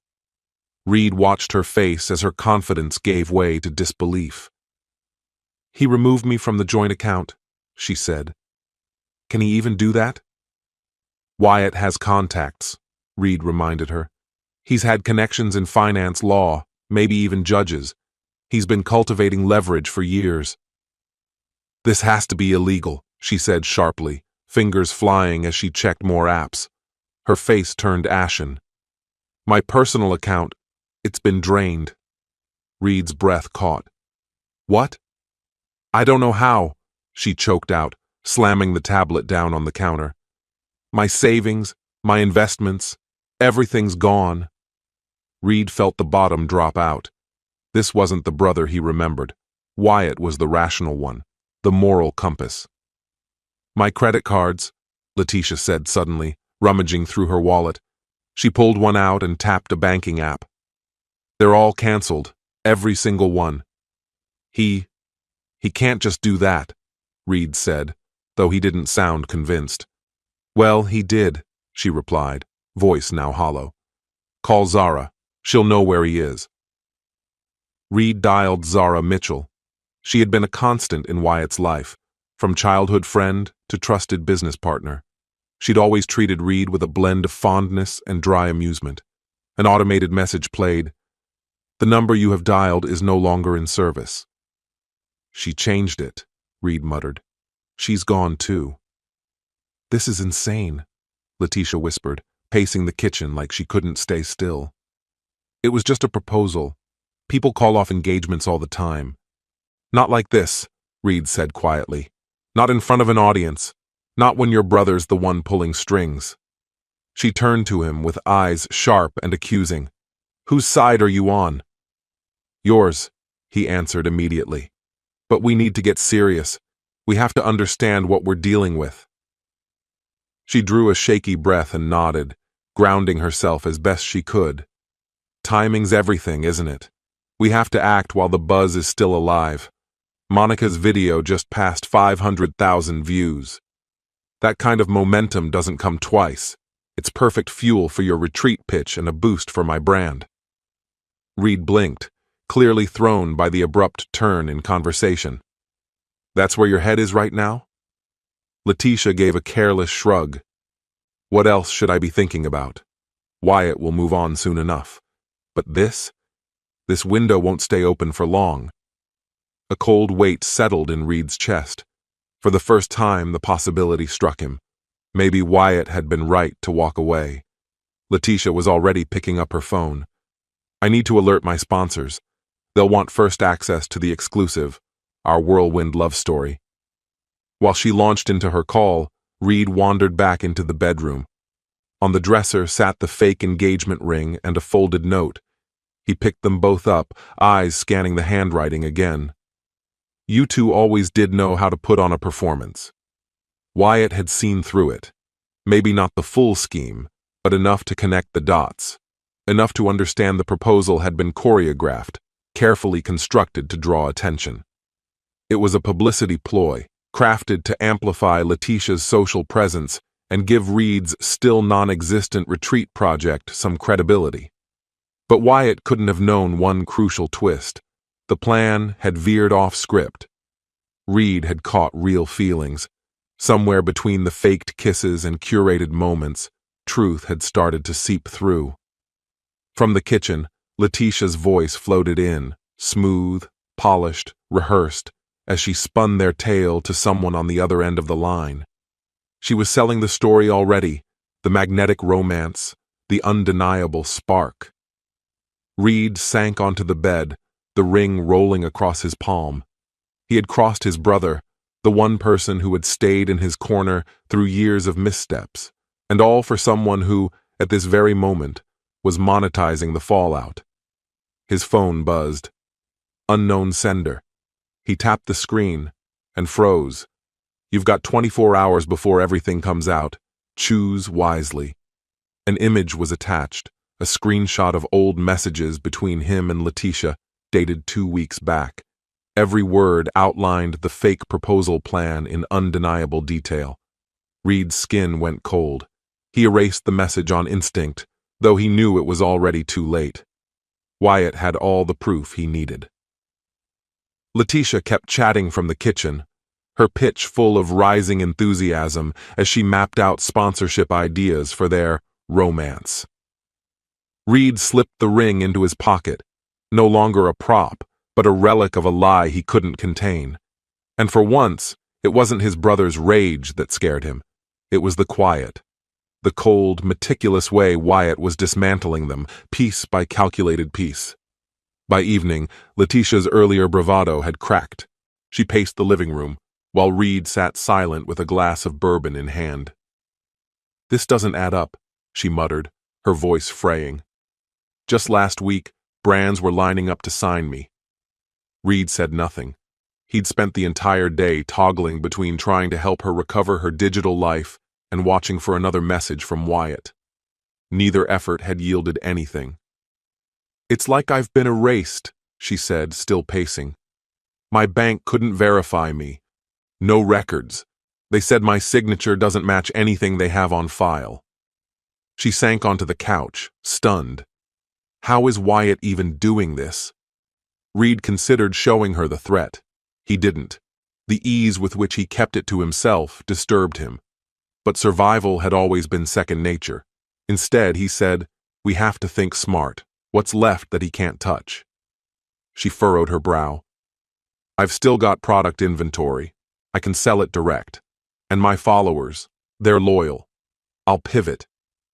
Speaker 1: Reed watched her face as her confidence gave way to disbelief. "He removed me from the joint account," she said. "Can he even do that?" "Wyatt has contacts," Reed reminded her. "He's had connections in finance, law, maybe even judges. He's been cultivating leverage for years." "This has to be illegal," she said sharply, fingers flying as she checked more apps. Her face turned ashen. "My personal account, it's been drained." Reed's breath caught. "What?" "I don't know how," she choked out, slamming the tablet down on the counter. "My savings, my investments, everything's gone." Reed felt the bottom drop out. This wasn't the brother he remembered. Wyatt was the rational one, the moral compass. "My credit cards," Letitia said suddenly, rummaging through her wallet. She pulled one out and tapped a banking app. "They're all canceled, every single one." He can't just do that," Reed said, though he didn't sound convinced. "Well, he did," she replied, voice now hollow. "Call Zara. She'll know where he is." Reed dialed Zara Mitchell. She had been a constant in Wyatt's life, from childhood friend to trusted business partner. She'd always treated Reed with a blend of fondness and dry amusement. An automated message played. "The number you have dialed is no longer in service." "She changed it," Reed muttered. "She's gone too." "This is insane," Letitia whispered, pacing the kitchen like she couldn't stay still. "It was just a proposal. People call off engagements all the time." "Not like this," Reed said quietly. "Not in front of an audience. Not when your brother's the one pulling strings." She turned to him with eyes sharp and accusing. "Whose side are you on?" "Yours," he answered immediately. "But we need to get serious. We have to understand what we're dealing with." She drew a shaky breath and nodded, grounding herself as best she could. "Timing's everything, isn't it? We have to act while the buzz is still alive. Monica's video just passed 500,000 views. That kind of momentum doesn't come twice. It's perfect fuel for your retreat pitch and a boost for my brand." Reed blinked, clearly thrown by the abrupt turn in conversation. "That's where your head is right now?" Letitia gave a careless shrug. "What else should I be thinking about? Wyatt will move on soon enough. But this window won't stay open for long." A cold weight settled in Reed's chest. For the first time, the possibility struck him. Maybe Wyatt had been right to walk away. Letitia was already picking up her phone. "I need to alert my sponsors. They'll want first access to the exclusive, our whirlwind love story." While she launched into her call, Reed wandered back into the bedroom. On the dresser sat the fake engagement ring and a folded note. He picked them both up, eyes scanning the handwriting again. You two always did know how to put on a performance. Wyatt had seen through it. Maybe not the full scheme, but enough to connect the dots. Enough to understand the proposal had been choreographed, carefully constructed to draw attention. It was a publicity ploy, crafted to amplify Letitia's social presence and give Reed's still non-existent retreat project some credibility. But Wyatt couldn't have known one crucial twist. The plan had veered off script. Reed had caught real feelings. Somewhere between the faked kisses and curated moments, truth had started to seep through. From the kitchen, Letitia's voice floated in, smooth, polished, rehearsed, as she spun their tale to someone on the other end of the line. She was selling the story already, the magnetic romance, the undeniable spark. Reed sank onto the bed, the ring rolling across his palm. He had crossed his brother, the one person who had stayed in his corner through years of missteps, and all for someone who, at this very moment, was monetizing the fallout. His phone buzzed. Unknown sender. He tapped the screen and froze. You've got 24 hours before everything comes out. Choose wisely. An image was attached, a screenshot of old messages between him and Letitia, dated 2 weeks back. Every word outlined the fake proposal plan in undeniable detail. Reed's skin went cold. He erased the message on instinct, though he knew it was already too late. Wyatt had all the proof he needed. Letitia kept chatting from the kitchen, her pitch full of rising enthusiasm as she mapped out sponsorship ideas for their romance. Reed slipped the ring into his pocket, no longer a prop, but a relic of a lie he couldn't contain. And for once, it wasn't his brother's rage that scared him. It was the quiet, the cold, meticulous way Wyatt was dismantling them, piece by calculated piece. By evening, Letitia's earlier bravado had cracked. She paced the living room, while Reed sat silent with a glass of bourbon in hand. "This doesn't add up," she muttered, her voice fraying. "Just last week, brands were lining up to sign me." Reed said nothing. He'd spent the entire day toggling between trying to help her recover her digital life and watching for another message from Wyatt. Neither effort had yielded anything. "It's like I've been erased," she said, still pacing. "My bank couldn't verify me. No records. They said my signature doesn't match anything they have on file." She sank onto the couch, stunned. How is Wyatt even doing this? Reed considered showing her the threat. He didn't. The ease with which he kept it to himself disturbed him. But survival had always been second nature. Instead, he said, "We have to think smart. What's left that he can't touch?" She furrowed her brow. "I've still got product inventory. I can sell it direct. And my followers, they're loyal. I'll pivot.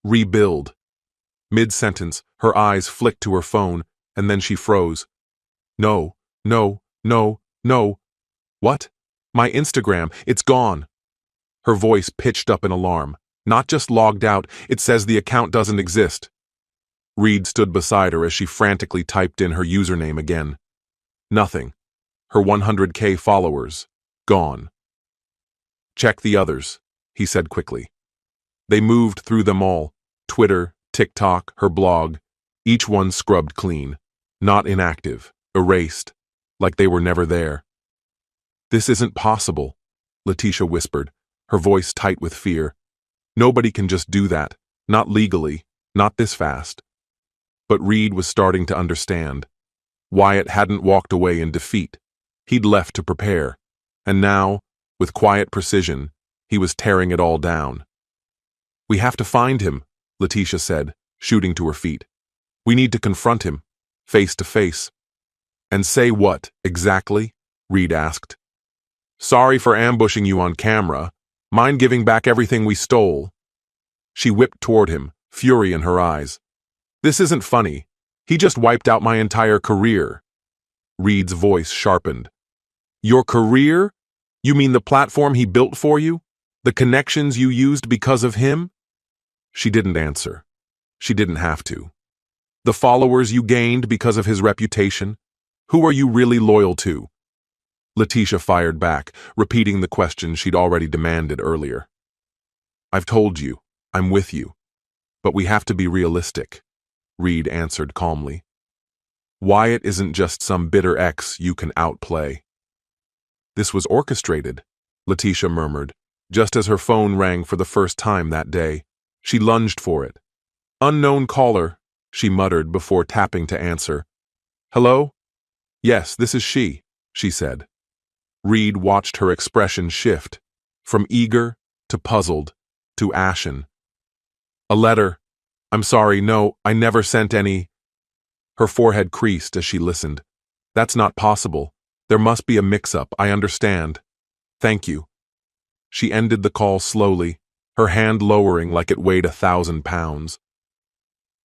Speaker 1: Rebuild." Mid-sentence, her eyes flicked to her phone, and then she froze. "No, no, no, no. What? My Instagram, it's gone." Her voice pitched up in alarm. "Not just logged out, it says the account doesn't exist." Reed stood beside her as she frantically typed in her username again. Nothing. Her 100K followers, gone. "Check the others," he said quickly. They moved through them all, Twitter, TikTok, her blog, each one scrubbed clean, not inactive, erased, like they were never there. "This isn't possible," Letitia whispered, her voice tight with fear. "Nobody can just do that, not legally, not this fast." But Reed was starting to understand. Wyatt hadn't walked away in defeat. He'd left to prepare. And now, with quiet precision, he was tearing it all down. "We have to find him," Letitia said, shooting to her feet. "We need to confront him, face to face." "And say what, exactly?" Reed asked. "Sorry for ambushing you on camera. Mind giving back everything we stole?" She whipped toward him, fury in her eyes. "This isn't funny. He just wiped out my entire career." Reed's voice sharpened. "Your career? You mean the platform he built for you? The connections you used because of him?" She didn't answer. She didn't have to. "The followers you gained because of his reputation? Who are you really loyal to?" Letitia fired back, repeating the question she'd already demanded earlier. "I've told you. I'm with you. But we have to be realistic," Reed answered calmly. "Wyatt isn't just some bitter ex you can outplay." "This was orchestrated," Letitia murmured, just as her phone rang for the first time that day. She lunged for it. "Unknown caller," she muttered before tapping to answer. "Hello?" "Yes, this is she," she said. Reed watched her expression shift. from eager to puzzled to ashen. A letter. I'm sorry, no, I never sent any. Her forehead creased as she listened. That's not possible. There must be a mix-up, I understand. Thank you. She ended the call slowly, her hand lowering like it weighed 1,000 pounds.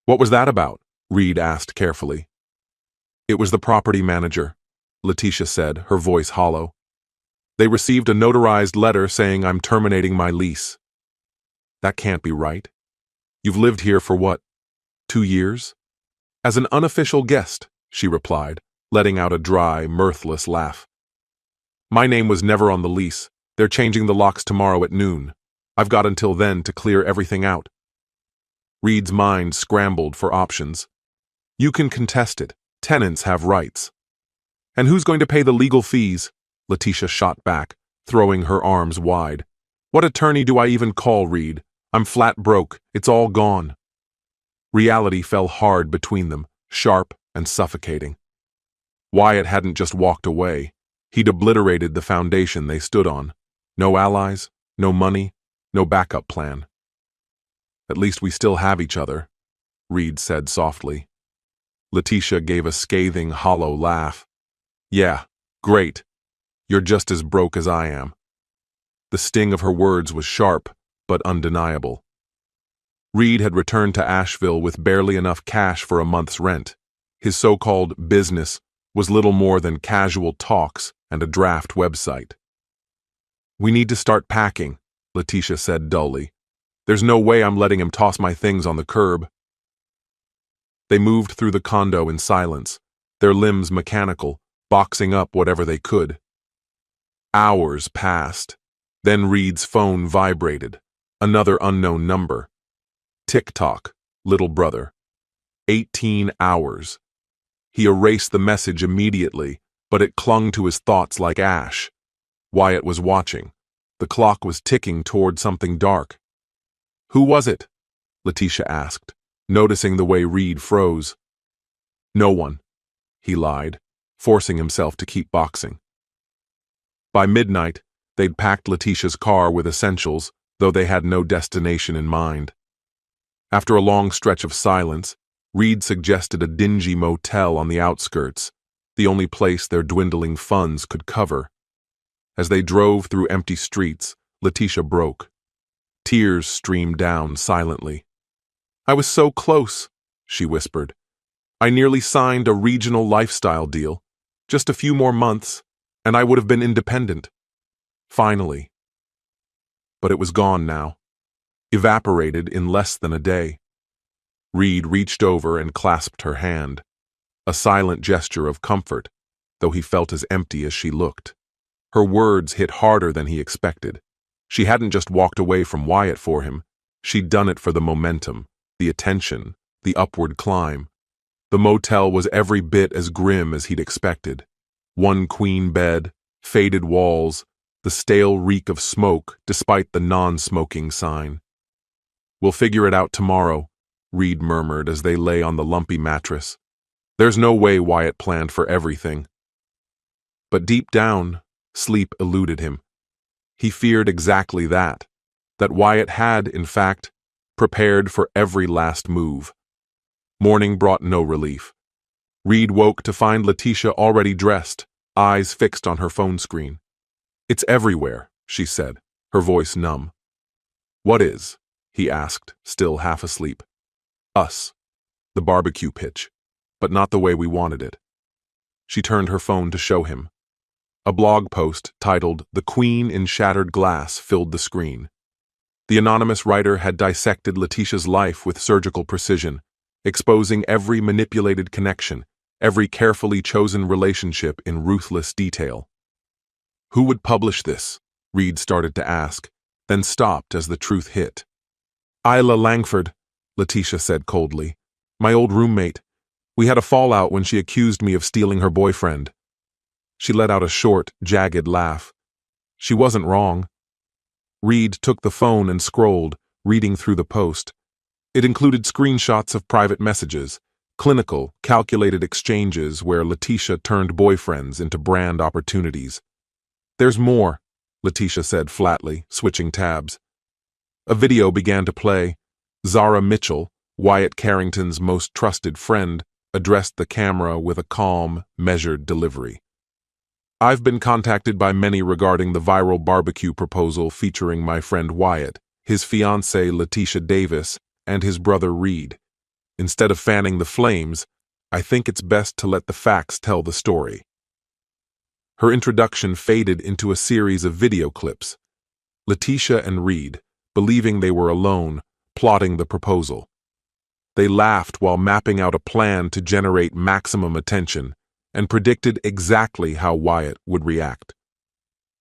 Speaker 1: What was that about? Reed asked carefully. It was the property manager, Letitia said, her voice hollow. They received a notarized letter saying I'm terminating my lease. That can't be right. You've lived here for what, 2 years? As an unofficial guest, she replied, letting out a dry, mirthless laugh. My name was never on the lease. They're changing the locks tomorrow at noon. I've got until then to clear everything out. Reed's mind scrambled for options. You can contest it. Tenants have rights. And who's going to pay the legal fees? Letitia shot back, throwing her arms wide. What attorney do I even call, Reed? I'm flat broke. It's all gone. Reality fell hard between them, sharp and suffocating. Wyatt hadn't just walked away. He'd obliterated the foundation they stood on. No allies, no money, no backup plan. At least we still have each other, Reed said softly. Letitia gave a scathing, hollow laugh. Yeah, great. You're just as broke as I am. The sting of her words was sharp, but undeniable. Reed had returned to Asheville with barely enough cash for a month's rent. His so-called business was little more than casual talks and a draft website. We need to start packing, Letitia said dully. There's no way I'm letting him toss my things on the curb. They moved through the condo in silence, their limbs mechanical, boxing up whatever they could. Hours passed. Then Reed's phone vibrated. Another unknown number. Tick-tock, little brother. 18 hours. He erased the message immediately, but it clung to his thoughts like ash. Wyatt was watching. The clock was ticking toward something dark. Who was it? Letitia asked, noticing the way Reed froze. No one, he lied, forcing himself to keep boxing. By midnight, they'd packed Letitia's car with essentials, though they had no destination in mind. After a long stretch of silence, Reed suggested a dingy motel on the outskirts, the only place their dwindling funds could cover. As they drove through empty streets, Letitia broke. Tears streamed down silently. I was so close, she whispered. I nearly signed a regional lifestyle deal. Just a few more months, and I would have been independent. Finally. But it was gone now. Evaporated in less than a day. Reed reached over and clasped her hand, a silent gesture of comfort, though he felt as empty as she looked. Her words hit harder than he expected. She hadn't just walked away from Wyatt for him. She'd done it for the momentum, the attention, the upward climb. The motel was every bit as grim as he'd expected. One queen bed, faded walls, the stale reek of smoke despite the non-smoking sign. We'll figure it out tomorrow, Reed murmured as they lay on the lumpy mattress. There's no way Wyatt planned for everything. But deep down, sleep eluded him. He feared exactly that Wyatt had, in fact, prepared for every last move. Morning brought no relief. Reed woke to find Letitia already dressed, eyes fixed on her phone screen. It's everywhere, she said, her voice numb. What is? He asked, still half asleep. Us. The barbecue pitch, but not the way we wanted it. She turned her phone to show him. A blog post titled "The Queen in Shattered Glass" filled the screen. The anonymous writer had dissected Letitia's life with surgical precision, exposing every manipulated connection, every carefully chosen relationship in ruthless detail. Who would publish this? Reed started to ask, then stopped as the truth hit. Isla Langford, Letitia said coldly. My old roommate. We had a fallout when she accused me of stealing her boyfriend. She let out a short, jagged laugh. She wasn't wrong. Reed took the phone and scrolled, reading through the post. It included screenshots of private messages, clinical, calculated exchanges where Letitia turned boyfriends into brand opportunities. There's more, Letitia said flatly, switching tabs. A video began to play. Zara Mitchell, Wyatt Carrington's most trusted friend, addressed the camera with a calm, measured delivery. I've been contacted by many regarding the viral barbecue proposal featuring my friend Wyatt, his fiancée Letitia Davis, and his brother Reed. Instead of fanning the flames, I think it's best to let the facts tell the story. Her introduction faded into a series of video clips. Letitia and Reed, believing they were alone, plotting the proposal. They laughed while mapping out a plan to generate maximum attention and predicted exactly how Wyatt would react.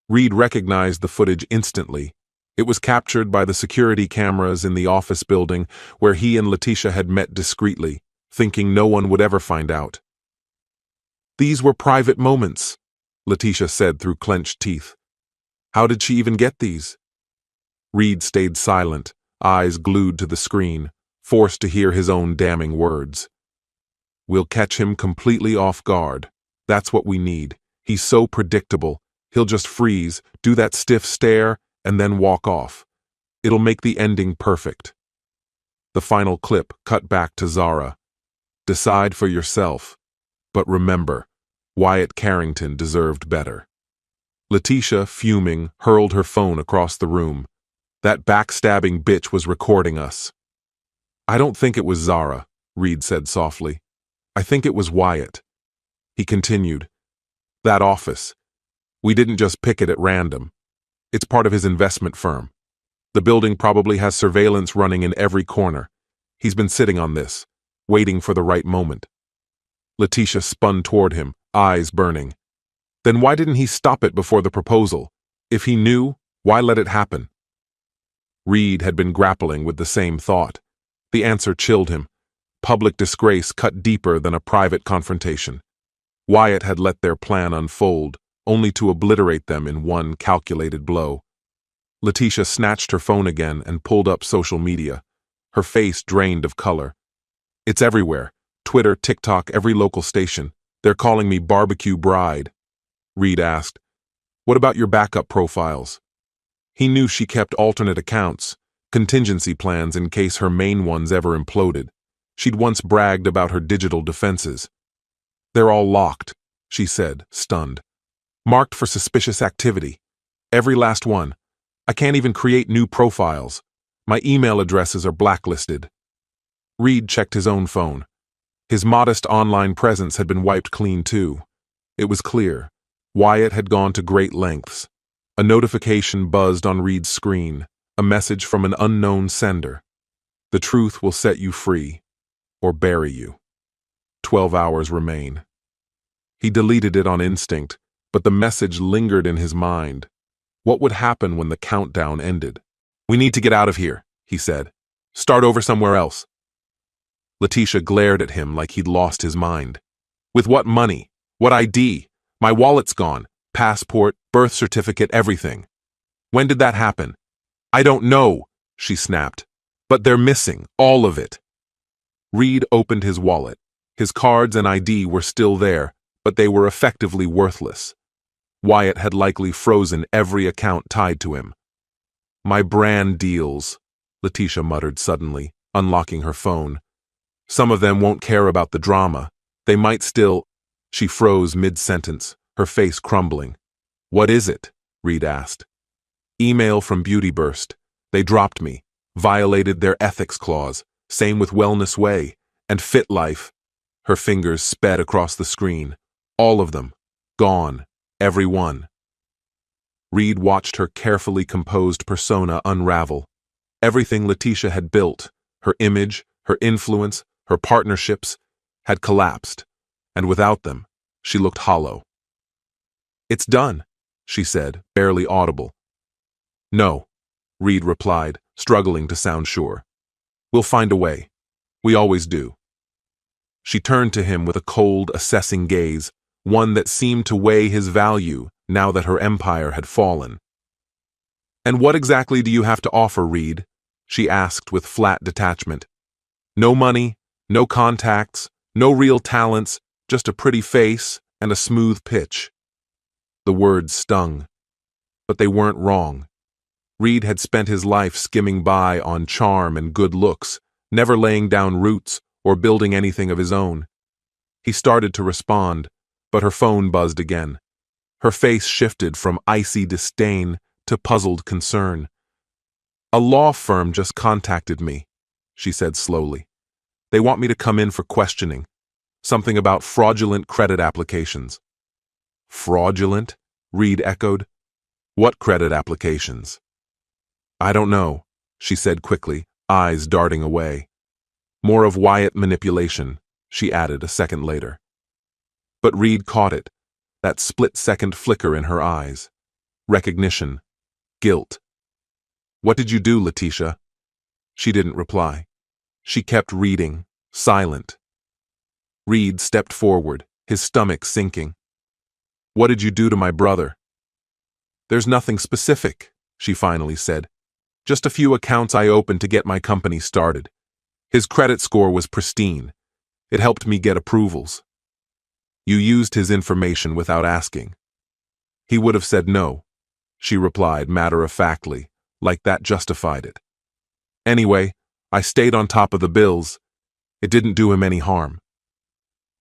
Speaker 1: Reed recognized the footage instantly. It was captured by the security cameras in the office building where he and Letitia had met discreetly, thinking no one would ever find out. "These were private moments," Letitia said through clenched teeth. "How did she even get these?" Reed stayed silent, eyes glued to the screen, forced to hear his own damning words. "We'll catch him completely off guard. That's what we need. He's so predictable. He'll just freeze, do that stiff stare, and then walk off. It'll make the ending perfect." The final clip cut back to Zara. "Decide for yourself. But remember, Wyatt Carrington deserved better." Letitia, fuming, hurled her phone across the room. "That backstabbing bitch was recording us." "I don't think it was Zara," Reed said softly. "I think it was Wyatt." He continued, "That office. We didn't just pick it at random. It's part of his investment firm. The building probably has surveillance running in every corner. He's been sitting on this, waiting for the right moment." Letitia spun toward him, eyes burning. "Then why didn't he stop it before the proposal? If he knew, why let it happen?" Reed had been grappling with the same thought. The answer chilled him. Public disgrace cut deeper than a private confrontation. Wyatt had let their plan unfold, only to obliterate them in one calculated blow. Letitia snatched her phone again and pulled up social media. Her face drained of color. "It's everywhere. Twitter, TikTok, every local station. They're calling me Barbecue Bride." Reed asked, "What about your backup profiles?" He knew she kept alternate accounts, contingency plans in case her main ones ever imploded. She'd once bragged about her digital defenses. "They're all locked," she said, stunned. "Marked for suspicious activity. Every last one. I can't even create new profiles. My email addresses are blacklisted." Reed checked his own phone. His modest online presence had been wiped clean too. It was clear. Wyatt had gone to great lengths. A notification buzzed on Reed's screen, a message from an unknown sender. "The truth will set you free, or bury you. 12 hours remain." He deleted it on instinct, but the message lingered in his mind. What would happen when the countdown ended? "We need to get out of here," he said. "Start over somewhere else." Letitia glared at him like he'd lost his mind. "With what money? What ID? My wallet's gone. Passport, birth certificate, everything." "When did that happen?" "I don't know," she snapped. "But they're missing, all of it." Reed opened his wallet. His cards and ID were still there, but they were effectively worthless. Wyatt had likely frozen every account tied to him. "My brand deals," Letitia muttered suddenly, unlocking her phone. "Some of them won't care about the drama. They might still—" She froze mid-sentence, her face crumbling. "What is it?" Reed asked. "Email from Beauty Burst. They dropped me, violated their ethics clause, same with Wellness Way, and Fit Life." Her fingers sped across the screen. "All of them. Gone. Every one." Reed watched her carefully composed persona unravel. Everything Letitia had built, her image, her influence, her partnerships, had collapsed, and without them, she looked hollow. "It's done," she said, barely audible. "No," Reed replied, struggling to sound sure. "We'll find a way. We always do." She turned to him with a cold, assessing gaze, one that seemed to weigh his value now that her empire had fallen. "And what exactly do you have to offer, Reed?" she asked with flat detachment. "No money, no contacts, no real talents, just a pretty face and a smooth pitch." The words stung. But they weren't wrong. Reed had spent his life skimming by on charm and good looks, never laying down roots or building anything of his own. He started to respond, but her phone buzzed again. Her face shifted from icy disdain to puzzled concern. "A law firm just contacted me," she said slowly. "They want me to come in for questioning. Something about fraudulent credit applications." "Fraudulent?" Reed echoed. "What credit applications?" "I don't know," she said quickly, eyes darting away. "More of Wyatt manipulation," she added a second later. But Reed caught it, that split-second flicker in her eyes. Recognition. Guilt. "What did you do, Letitia?" She didn't reply. She kept reading, silent. Reed stepped forward, his stomach sinking. "What did you do to my brother?" "There's nothing specific," she finally said. "Just a few accounts I opened to get my company started. His credit score was pristine. It helped me get approvals." "You used his information without asking." "He would have said no," she replied matter-of-factly, like that justified it. "Anyway, I stayed on top of the bills. It didn't do him any harm."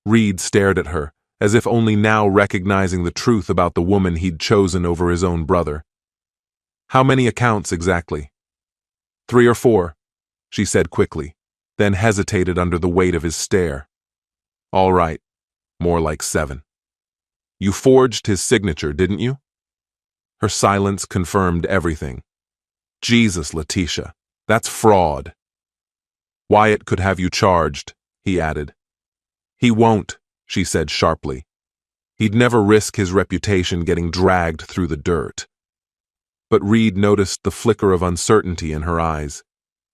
Speaker 1: Reed stared at her, as if only now recognizing the truth about the woman he'd chosen over his own brother. "How many accounts exactly?" "3 or 4, she said quickly, then hesitated under the weight of his stare. "All right, more like 7. You forged his signature, didn't you?" Her silence confirmed everything. "Jesus, Letitia, that's fraud." "Wyatt could have you charged," he added. "He won't," she said sharply. "He'd never risk his reputation getting dragged through the dirt." But Reed noticed the flicker of uncertainty in her eyes.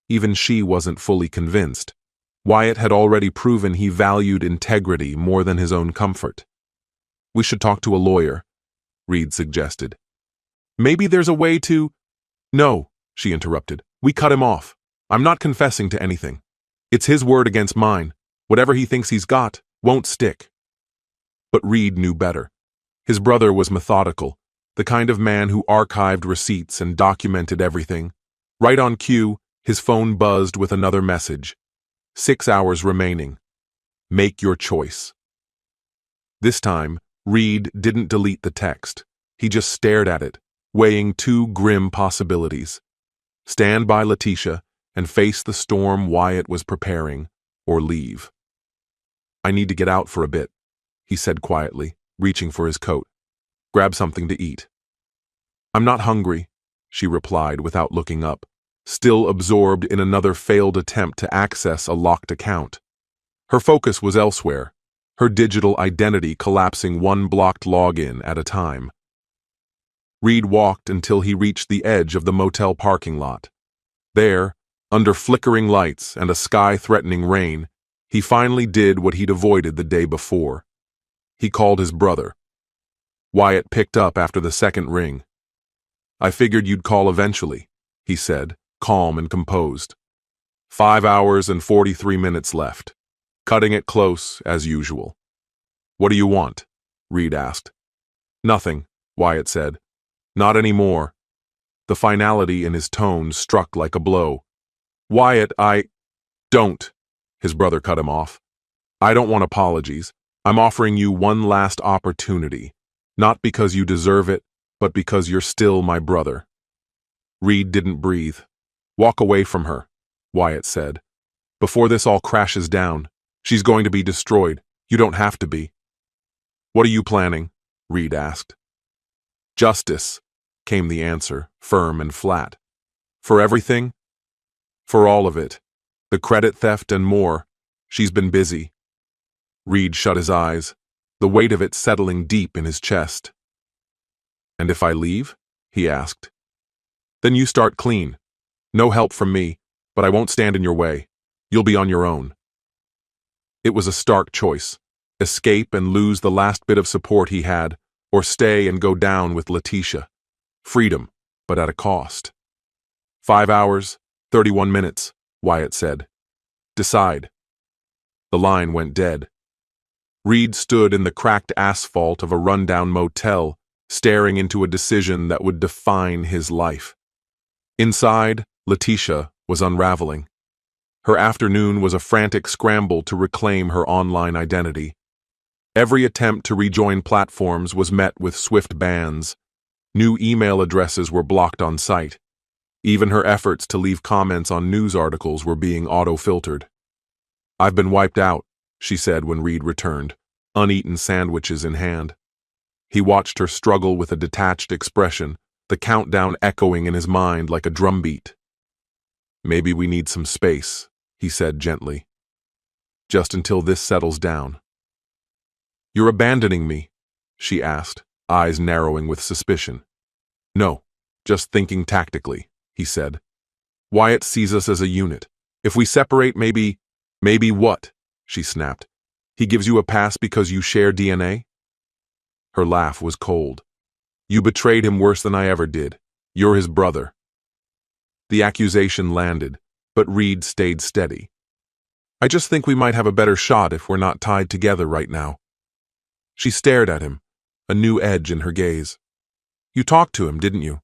Speaker 1: Even she wasn't fully convinced. Wyatt had already proven he valued integrity more than his own comfort. "We should talk to a lawyer," Reed suggested. "Maybe there's a way to—" "No," she interrupted. "We cut him off. I'm not confessing to anything. It's his word against mine. Whatever he thinks he's got won't stick." But Reed knew better. His brother was methodical, the kind of man who archived receipts and documented everything. Right on cue, his phone buzzed with another message. 6 hours remaining. Make your choice. This time, Reed didn't delete the text. He just stared at it, weighing 2 grim possibilities. Stand by Letitia and face the storm Wyatt was preparing, or leave. "I need to get out for a bit," he said quietly, reaching for his coat. "Grab something to eat." "I'm not hungry," she replied without looking up, still absorbed in another failed attempt to access a locked account. Her focus was elsewhere, her digital identity collapsing one blocked login at a time. Reed walked until he reached the edge of the motel parking lot. There, under flickering lights and a sky-threatening rain, he finally did what he'd avoided the day before. He called his brother. Wyatt picked up after the second ring. "I figured you'd call eventually," he said, calm and composed. 5 hours and 43 minutes left. Cutting it close, as usual. "What do you want?" Reed asked. "Nothing," Wyatt said. "Not anymore." The finality in his tone struck like a blow. "Wyatt, Don't," his brother cut him off. "I don't want apologies. I'm offering you one last opportunity. Not because you deserve it, but because you're still my brother." Reed didn't breathe. "Walk away from her," Wyatt said. "Before this all crashes down. She's going to be destroyed. You don't have to be." "What are you planning?" Reed asked. "Justice," came the answer, firm and flat. "For everything?" "For all of it. The credit theft and more. She's been busy." Reed shut his eyes, the weight of it settling deep in his chest. "And if I leave?" he asked. "Then you start clean. No help from me, but I won't stand in your way. You'll be on your own." It was a stark choice. Escape and lose the last bit of support he had, or stay and go down with Letitia. Freedom, but at a cost. 5 hours, 31 minutes, Wyatt said. "Decide." The line went dead. Reed stood in the cracked asphalt of a rundown motel, staring into a decision that would define his life. Inside, Letitia was unraveling. Her afternoon was a frantic scramble to reclaim her online identity. Every attempt to rejoin platforms was met with swift bans. New email addresses were blocked on site. Even her efforts to leave comments on news articles were being auto-filtered. "I've been wiped out," she said when Reed returned, uneaten sandwiches in hand. He watched her struggle with a detached expression, the countdown echoing in his mind like a drumbeat. "Maybe we need some space," he said gently. "Just until this settles down." "You're abandoning me?" she asked, eyes narrowing with suspicion. "No, just thinking tactically," he said. "Wyatt sees us as a unit. If we separate, maybe—" "Maybe what?" she snapped. "He gives you a pass because you share DNA?" Her laugh was cold. "You betrayed him worse than I ever did. You're his brother." The accusation landed, but Reed stayed steady. "I just think we might have a better shot if we're not tied together right now." She stared at him, a new edge in her gaze. "You talked to him, didn't you?"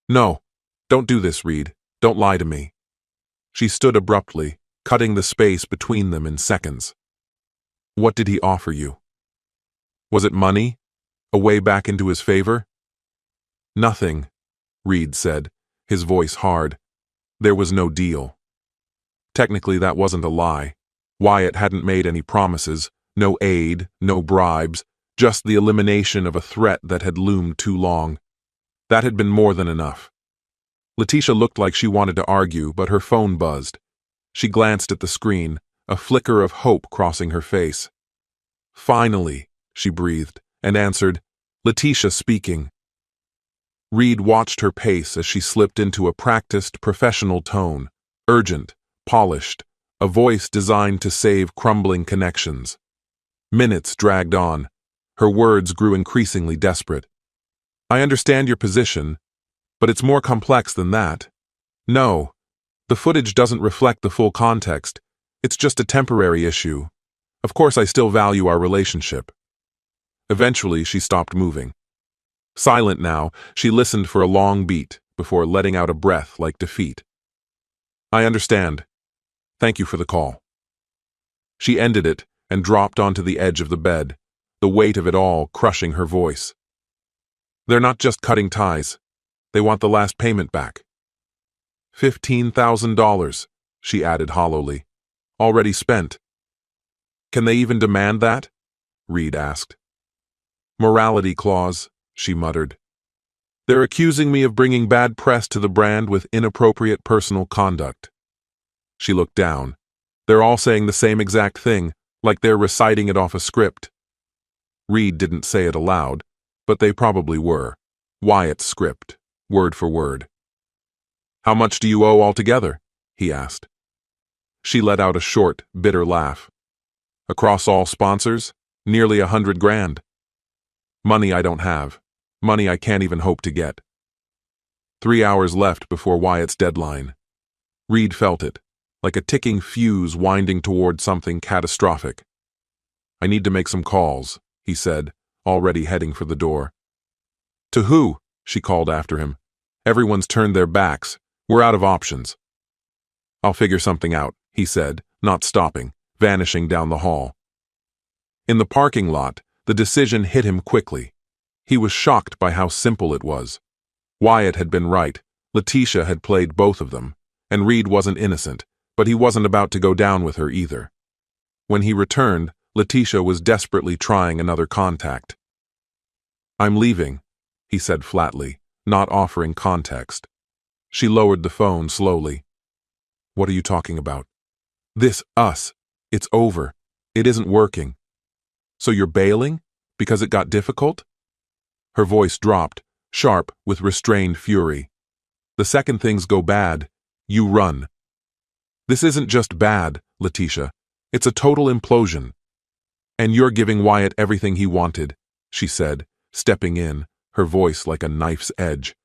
Speaker 1: "No. Don't do this, Reed. Don't lie to me." She stood abruptly, cutting the space between them in seconds. "What did he offer you? Was it money? A way back into his favor?" "Nothing," Reed said, his voice hard. "There was no deal." Technically, that wasn't a lie. Wyatt hadn't made any promises, no aid, no bribes, just the elimination of a threat that had loomed too long. That had been more than enough. Letitia looked like she wanted to argue, but her phone buzzed. She glanced at the screen, a flicker of hope crossing her face. "Finally," she breathed, and answered, "Letitia speaking." Reed watched her pace as she slipped into a practiced, professional tone, urgent, polished, a voice designed to save crumbling connections. Minutes dragged on. Her words grew increasingly desperate. "I understand your position, but it's more complex than that. No, the footage doesn't reflect the full context. It's just a temporary issue. Of course, I still value our relationship." Eventually, she stopped moving. Silent now, she listened for a long beat before letting out a breath like defeat. "I understand. Thank you for the call." She ended it and dropped onto the edge of the bed, the weight of it all crushing her voice. "They're not just cutting ties. They want the last payment back." $15,000, she added hollowly. "Already spent." "Can they even demand that?" Reed asked. "Morality clause," she muttered. "They're accusing me of bringing bad press to the brand with inappropriate personal conduct." She looked down. "They're all saying the same exact thing, like they're reciting it off a script." Reed didn't say it aloud, but they probably were. Wyatt's script, word for word. "How much do you owe altogether?" he asked. She let out a short, bitter laugh. "Across all sponsors, nearly 100 grand. Money I don't have. Money I can't even hope to get." 3 hours left before Wyatt's deadline. Reed felt it, like a ticking fuse winding toward something catastrophic. "I need to make some calls," he said, already heading for the door. "To who?" she called after him. "Everyone's turned their backs. We're out of options." "I'll figure something out," he said, not stopping, vanishing down the hall. In the parking lot, the decision hit him quickly. He was shocked by how simple it was. Wyatt had been right, Letitia had played both of them, and Reed wasn't innocent, but he wasn't about to go down with her either. When he returned, Letitia was desperately trying another contact. "I'm leaving," he said flatly, not offering context. She lowered the phone slowly. "What are you talking about?" Us. It's over. It isn't working." "So you're bailing? Because it got difficult?" Her voice dropped, sharp with restrained fury. "The second things go bad, you run." "This isn't just bad, Letitia. It's a total implosion." "And you're giving Wyatt everything he wanted," she said, stepping in, her voice like a knife's edge.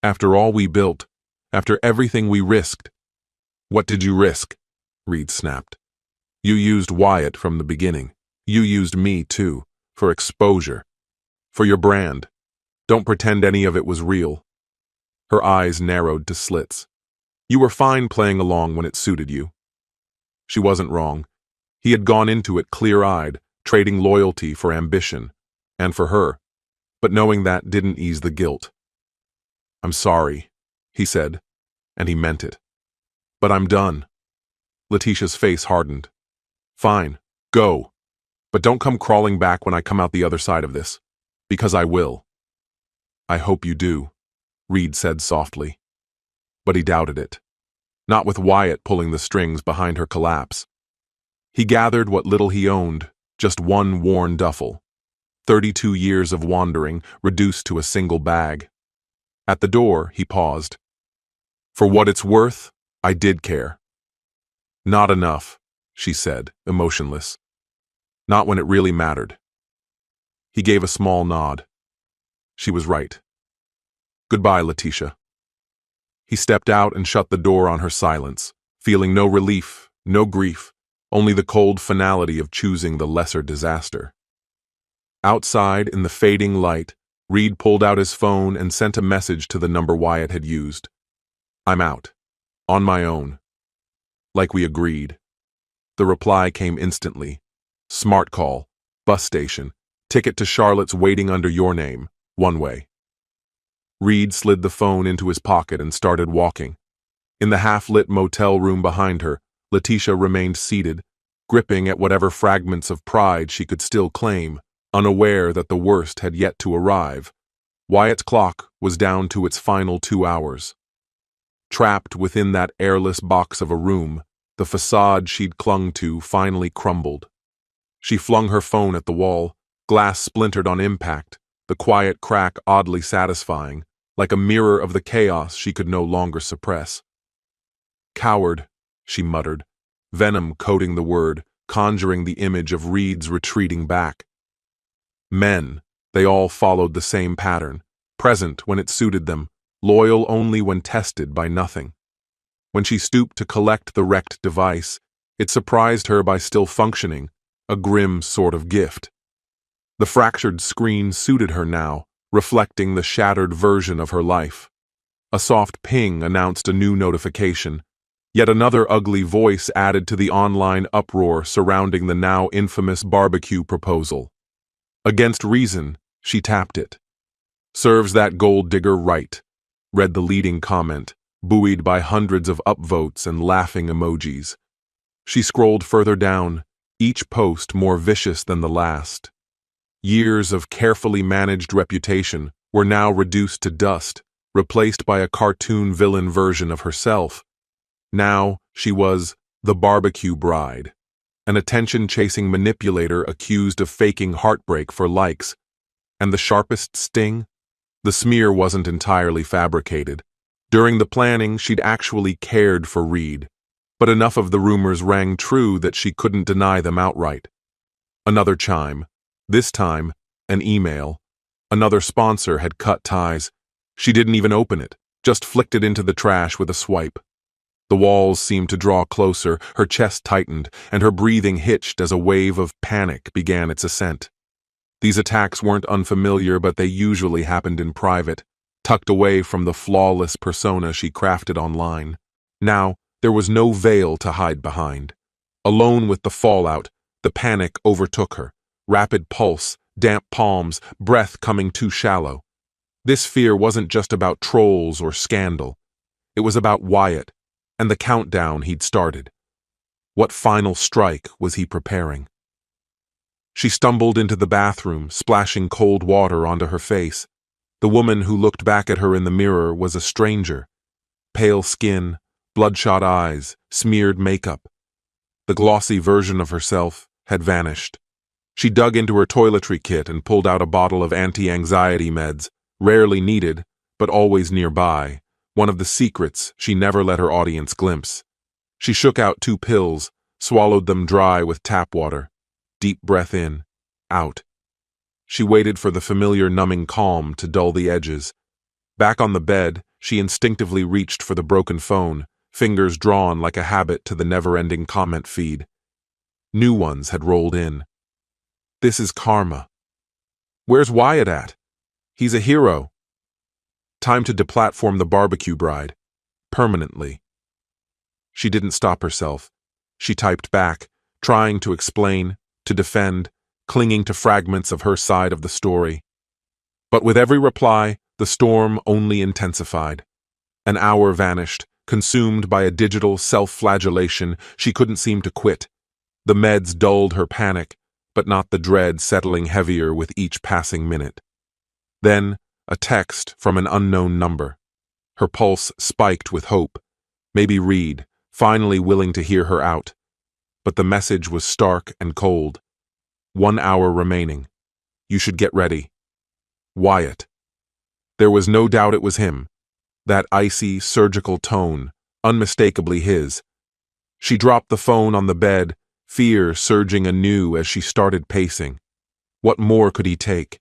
Speaker 1: "After all we built, after everything we risked." "What did you risk?" Reed snapped. "You used Wyatt from the beginning. You used me, too, for exposure. For your brand. Don't pretend any of it was real. Her eyes narrowed to slits. You were fine playing along when it suited you. She wasn't wrong. He had gone into it clear-eyed, trading loyalty for ambition, and for her, but knowing that didn't ease the guilt. I'm sorry, he said, and he meant it. But I'm done. Letitia's face hardened. Fine, go. But don't come crawling back when I come out the other side of this, because I will. I hope you do, Reed said softly. But he doubted it. Not with Wyatt pulling the strings behind her collapse. He gathered what little he owned, just one worn duffel. 32 years of wandering reduced to a single bag. At the door, he paused. For what it's worth, I did care. Not enough, she said, emotionless. Not when it really mattered. He gave a small nod. She was right. Goodbye, Letitia. He stepped out and shut the door on her silence, feeling no relief, no grief, only the cold finality of choosing the lesser disaster. Outside, in the fading light, Reed pulled out his phone and sent a message to the number Wyatt had used. I'm out. On my own. Like we agreed. The reply came instantly. Smart call. Bus station. Ticket to Charlotte's waiting under your name. One way. Reed slid the phone into his pocket and started walking. In the half-lit motel room behind her, Letitia remained seated, gripping at whatever fragments of pride she could still claim, unaware that the worst had yet to arrive. Wyatt's clock was down to its final 2 hours. Trapped within that airless box of a room, the facade she'd clung to finally crumbled. She flung her phone at the wall, glass splintered on impact, the quiet crack oddly satisfying, like a mirror of the chaos she could no longer suppress. Coward, she muttered, venom coating the word, conjuring the image of Reed's retreating back. Men, they all followed the same pattern, present when it suited them, loyal only when tested by nothing. When she stooped to collect the wrecked device, it surprised her by still functioning, a grim sort of gift. The fractured screen suited her now, reflecting the shattered version of her life. A soft ping announced a new notification. Yet another ugly voice added to the online uproar surrounding the now infamous barbecue proposal. Against reason, she tapped it. Serves that gold digger right, read the leading comment, buoyed by hundreds of upvotes and laughing emojis. She scrolled further down, each post more vicious than the last. Years of carefully managed reputation were now reduced to dust, replaced by a cartoon villain version of herself. Now she was the barbecue bride, an attention-chasing manipulator accused of faking heartbreak for likes. And the sharpest sting? The smear wasn't entirely fabricated. During the planning, she'd actually cared for Reed, but enough of the rumors rang true that she couldn't deny them outright. Another chime. This time, an email. Another sponsor had cut ties. She didn't even open it, just flicked it into the trash with a swipe. The walls seemed to draw closer, her chest tightened, and her breathing hitched as a wave of panic began its ascent. These attacks weren't unfamiliar, but they usually happened in private, tucked away from the flawless persona she crafted online. Now, there was no veil to hide behind. Alone with the fallout, the panic overtook her. Rapid pulse, damp palms, breath coming too shallow. This fear wasn't just about trolls or scandal. It was about Wyatt, and the countdown he'd started. What final strike was he preparing? She stumbled into the bathroom, splashing cold water onto her face. The woman who looked back at her in the mirror was a stranger. Pale skin, bloodshot eyes, smeared makeup. The glossy version of herself had vanished. She dug into her toiletry kit and pulled out a bottle of anti-anxiety meds, rarely needed, but always nearby, one of the secrets she never let her audience glimpse. She shook out 2 pills, swallowed them dry with tap water. Deep breath in, out. She waited for the familiar numbing calm to dull the edges. Back on the bed, she instinctively reached for the broken phone, fingers drawn like a habit to the never-ending comment feed. New ones had rolled in. This is karma. Where's Wyatt at? He's a hero. Time to deplatform the barbecue bride. Permanently. She didn't stop herself. She typed back, trying to explain, to defend, clinging to fragments of her side of the story. But with every reply, the storm only intensified. An hour vanished, consumed by a digital self-flagellation she couldn't seem to quit. The meds dulled her panic, but not the dread settling heavier with each passing minute. Then, a text from an unknown number. Her pulse spiked with hope. Maybe Reed, finally willing to hear her out. But the message was stark and cold. 1 hour remaining. You should get ready. Wyatt. There was no doubt it was him. That icy, surgical tone, unmistakably his. She dropped the phone on the bed, fear surging anew as she started pacing. What more could he take?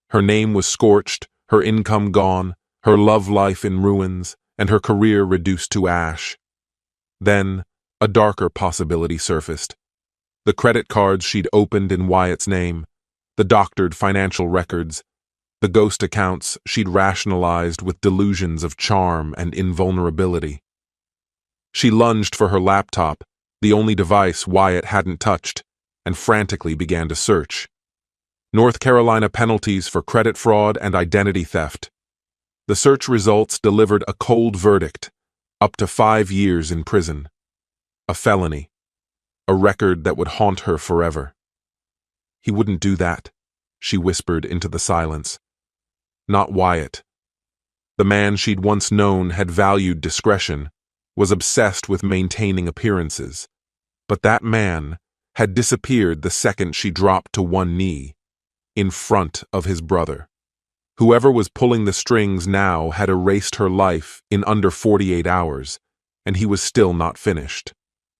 Speaker 1: Her name was scorched, her income gone, her love life in ruins, and her career reduced to ash. Then, a darker possibility surfaced. The credit cards she'd opened in Wyatt's name, the doctored financial records, the ghost accounts she'd rationalized with delusions of charm and invulnerability. She lunged for her laptop, the only device Wyatt hadn't touched, and frantically began to search. North Carolina penalties for credit fraud and identity theft. The search results delivered a cold verdict, up to 5 years in prison. A felony. A record that would haunt her forever. He wouldn't do that, she whispered into the silence. Not Wyatt. The man she'd once known had valued discretion, was obsessed with maintaining appearances. But that man had disappeared the second she dropped to one knee, in front of his brother. Whoever was pulling the strings now had erased her life in under 48 hours, and he was still not finished.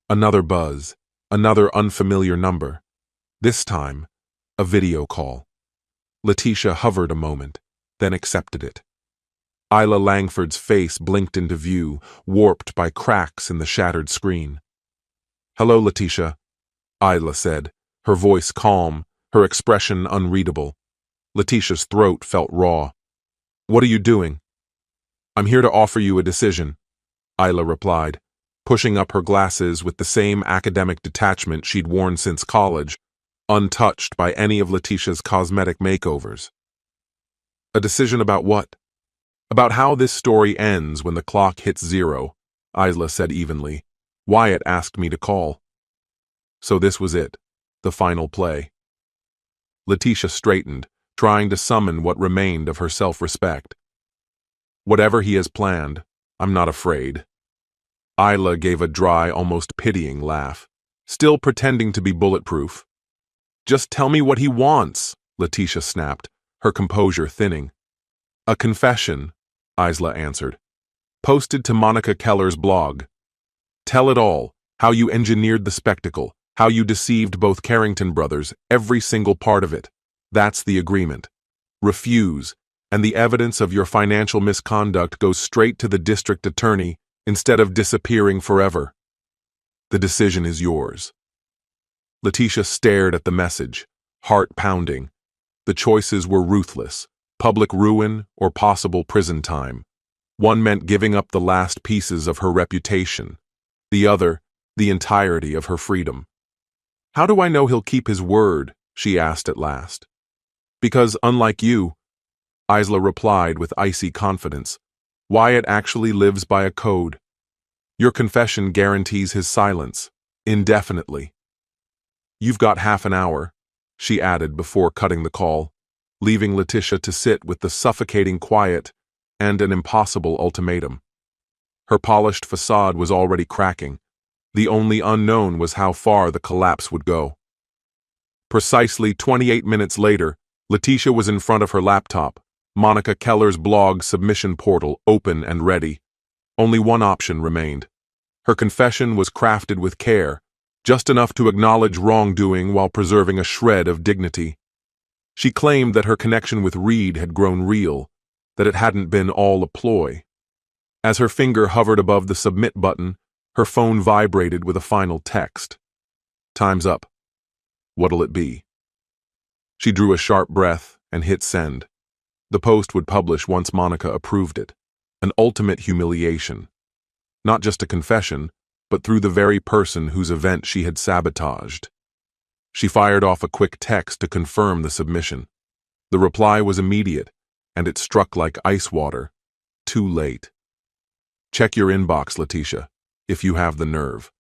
Speaker 1: Another buzz, another unfamiliar number. This time, a video call. Letitia hovered a moment, then accepted it. Isla Langford's face blinked into view, warped by cracks in the shattered screen. "Hello, Letitia," Isla said, her voice calm, her expression unreadable. Letitia's throat felt raw. "What are you doing?" "I'm here to offer you a decision," Isla replied, pushing up her glasses with the same academic detachment she'd worn since college, untouched by any of Letitia's cosmetic makeovers. "A decision about what?" "About how this story ends when the clock hits 0, Isla said evenly. "Wyatt asked me to call." So this was it, the final play. Letitia straightened, trying to summon what remained of her self-respect. "Whatever he has planned, I'm not afraid." Isla gave a dry, almost pitying laugh, still pretending to be bulletproof. "Just tell me what he wants," Letitia snapped, her composure thinning. "A confession," Isla answered. "Posted to Monica Keller's blog. Tell it all, how you engineered the spectacle, how you deceived both Carrington brothers, every single part of it. That's the agreement. Refuse, and the evidence of your financial misconduct goes straight to the district attorney instead of disappearing forever. The decision is yours." Letitia stared at the message, heart pounding. The choices were ruthless, public ruin or possible prison time. One meant giving up the last pieces of her reputation. The other, the entirety of her freedom. "How do I know he'll keep his word?" she asked at last. "Because, unlike you," Isla replied with icy confidence, "Wyatt actually lives by a code. Your confession guarantees his silence, indefinitely." "You've got half an hour," she added before cutting the call, leaving Letitia to sit with the suffocating quiet and an impossible ultimatum. Her polished facade was already cracking. The only unknown was how far the collapse would go. Precisely 28 minutes later, Letitia was in front of her laptop, Monica Keller's blog submission portal open and ready. Only one option remained. Her confession was crafted with care, just enough to acknowledge wrongdoing while preserving a shred of dignity. She claimed that her connection with Reed had grown real, that it hadn't been all a ploy. As her finger hovered above the submit button, her phone vibrated with a final text. "Time's up. What'll it be?" She drew a sharp breath and hit send. The post would publish once Monica approved it. An ultimate humiliation. Not just a confession, but through the very person whose event she had sabotaged. She fired off a quick text to confirm the submission. The reply was immediate, and it struck like ice water. Too late. Check your inbox, Letitia, if you have the nerve.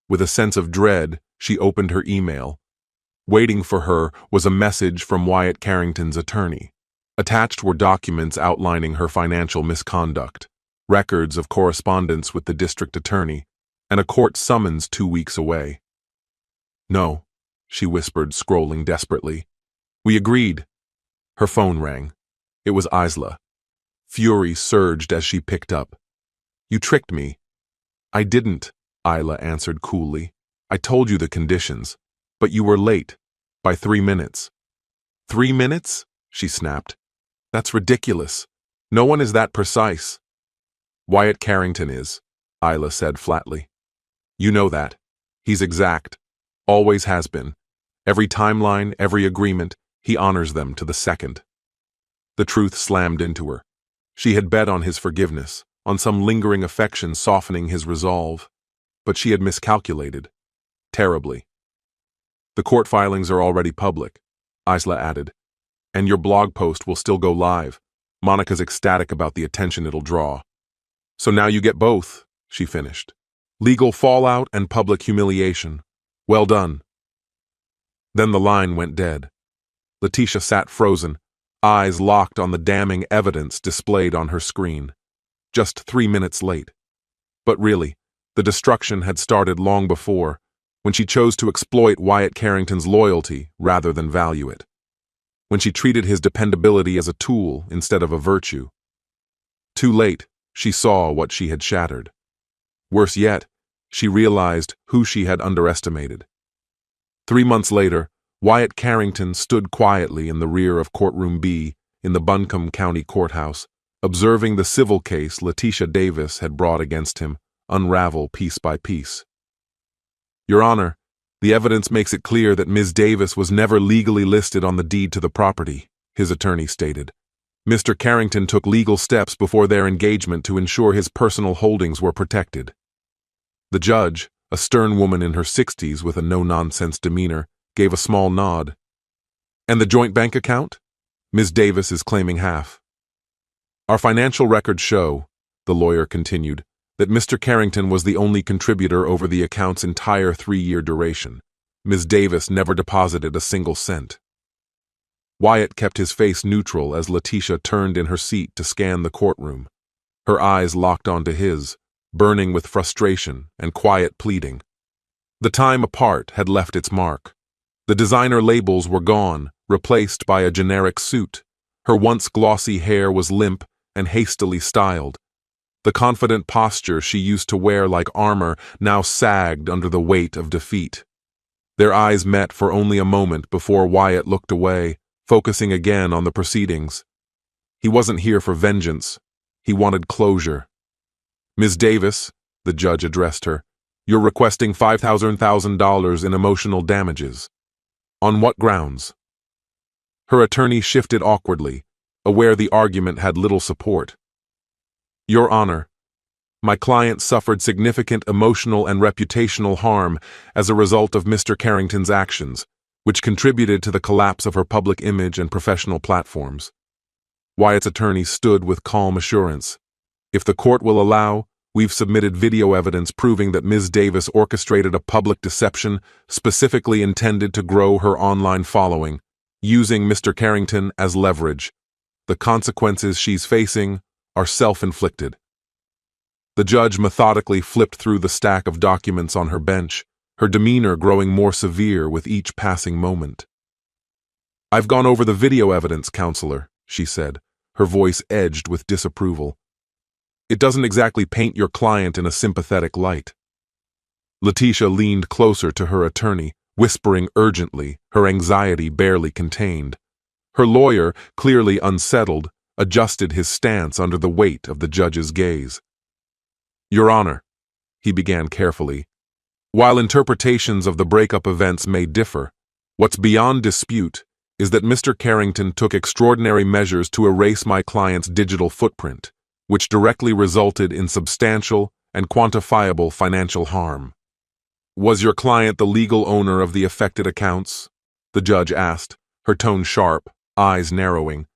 Speaker 1: With a sense of dread, she opened her email. Waiting for her was a message from Wyatt Carrington's attorney. Attached were documents outlining her financial misconduct, records of correspondence with the district attorney, and a court summons 2 weeks away. "No," she whispered, scrolling desperately. "We agreed." Her phone rang. It was Isla. Fury surged as she picked up. "You tricked me." "I didn't," Isla answered coolly. "I told you the conditions, but you were late, by 3 minutes." 3 minutes? She snapped. "That's ridiculous. No one is that precise." "Wyatt Carrington is," Isla said flatly. "You know that. He's exact. Always has been. Every timeline, every agreement, he honors them to the second." The truth slammed into her. She had bet on his forgiveness, on some lingering affection softening his resolve. But she had miscalculated. Terribly. "The court filings are already public," Isla added. "And your blog post will still go live. Monica's ecstatic about the attention it'll draw." "So now you get both," she finished. "Legal fallout and public humiliation. Well done." Then the line went dead. Letitia sat frozen, eyes locked on the damning evidence displayed on her screen. Just 3 minutes late. But really, the destruction had started long before, when she chose to exploit Wyatt Carrington's loyalty rather than value it. When she treated his dependability as a tool instead of a virtue. Too late, she saw what she had shattered. Worse yet, she realized who she had underestimated. 3 months later, Wyatt Carrington stood quietly in the rear of Courtroom B in the Buncombe County Courthouse, observing the civil case Letitia Davis had brought against him unravel piece by piece. "Your Honor, the evidence makes it clear that Ms. Davis was never legally listed on the deed to the property," his attorney stated. "Mr. Carrington took legal steps before their engagement to ensure his personal holdings were protected." The judge, a stern woman in her 60s with a no-nonsense demeanor, gave a small nod. "And the joint bank account? Ms. Davis is claiming half." "Our financial records show," the lawyer continued, "that Mr. Carrington was the only contributor over the account's entire 3-year duration. Ms. Davis never deposited a single cent." Wyatt kept his face neutral as Letitia turned in her seat to scan the courtroom. Her eyes locked onto his, burning with frustration and quiet pleading. The time apart had left its mark. The designer labels were gone, replaced by a generic suit. Her once glossy hair was limp and hastily styled. The confident posture she used to wear like armor now sagged under the weight of defeat. Their eyes met for only a moment before Wyatt looked away, focusing again on the proceedings. He wasn't here for vengeance. He wanted closure. "Ms. Davis," the judge addressed her, "you're requesting $5,000 in emotional damages. On what grounds?" Her attorney shifted awkwardly, aware the argument had little support. "Your Honor, my client suffered significant emotional and reputational harm as a result of Mr. Carrington's actions, which contributed to the collapse of her public image and professional platforms." Wyatt's attorney stood with calm assurance. "If the court will allow, we've submitted video evidence proving that Ms. Davis orchestrated a public deception specifically intended to grow her online following, using Mr. Carrington as leverage. The consequences she's facing are self-inflicted." The judge methodically flipped through the stack of documents on her bench, her demeanor growing more severe with each passing moment. "I've gone over the video evidence, counselor," she said, her voice edged with disapproval. "It doesn't exactly paint your client in a sympathetic light." Letitia leaned closer to her attorney, whispering urgently, her anxiety barely contained. Her lawyer, clearly unsettled, adjusted his stance under the weight of the judge's gaze. "Your Honor," he began carefully, "while interpretations of the breakup events may differ, what's beyond dispute is that Mr. Carrington took extraordinary measures to erase my client's digital footprint, which directly resulted in substantial and quantifiable financial harm. Was your client the legal owner of the affected accounts? The judge asked, her tone sharp, eyes narrowing.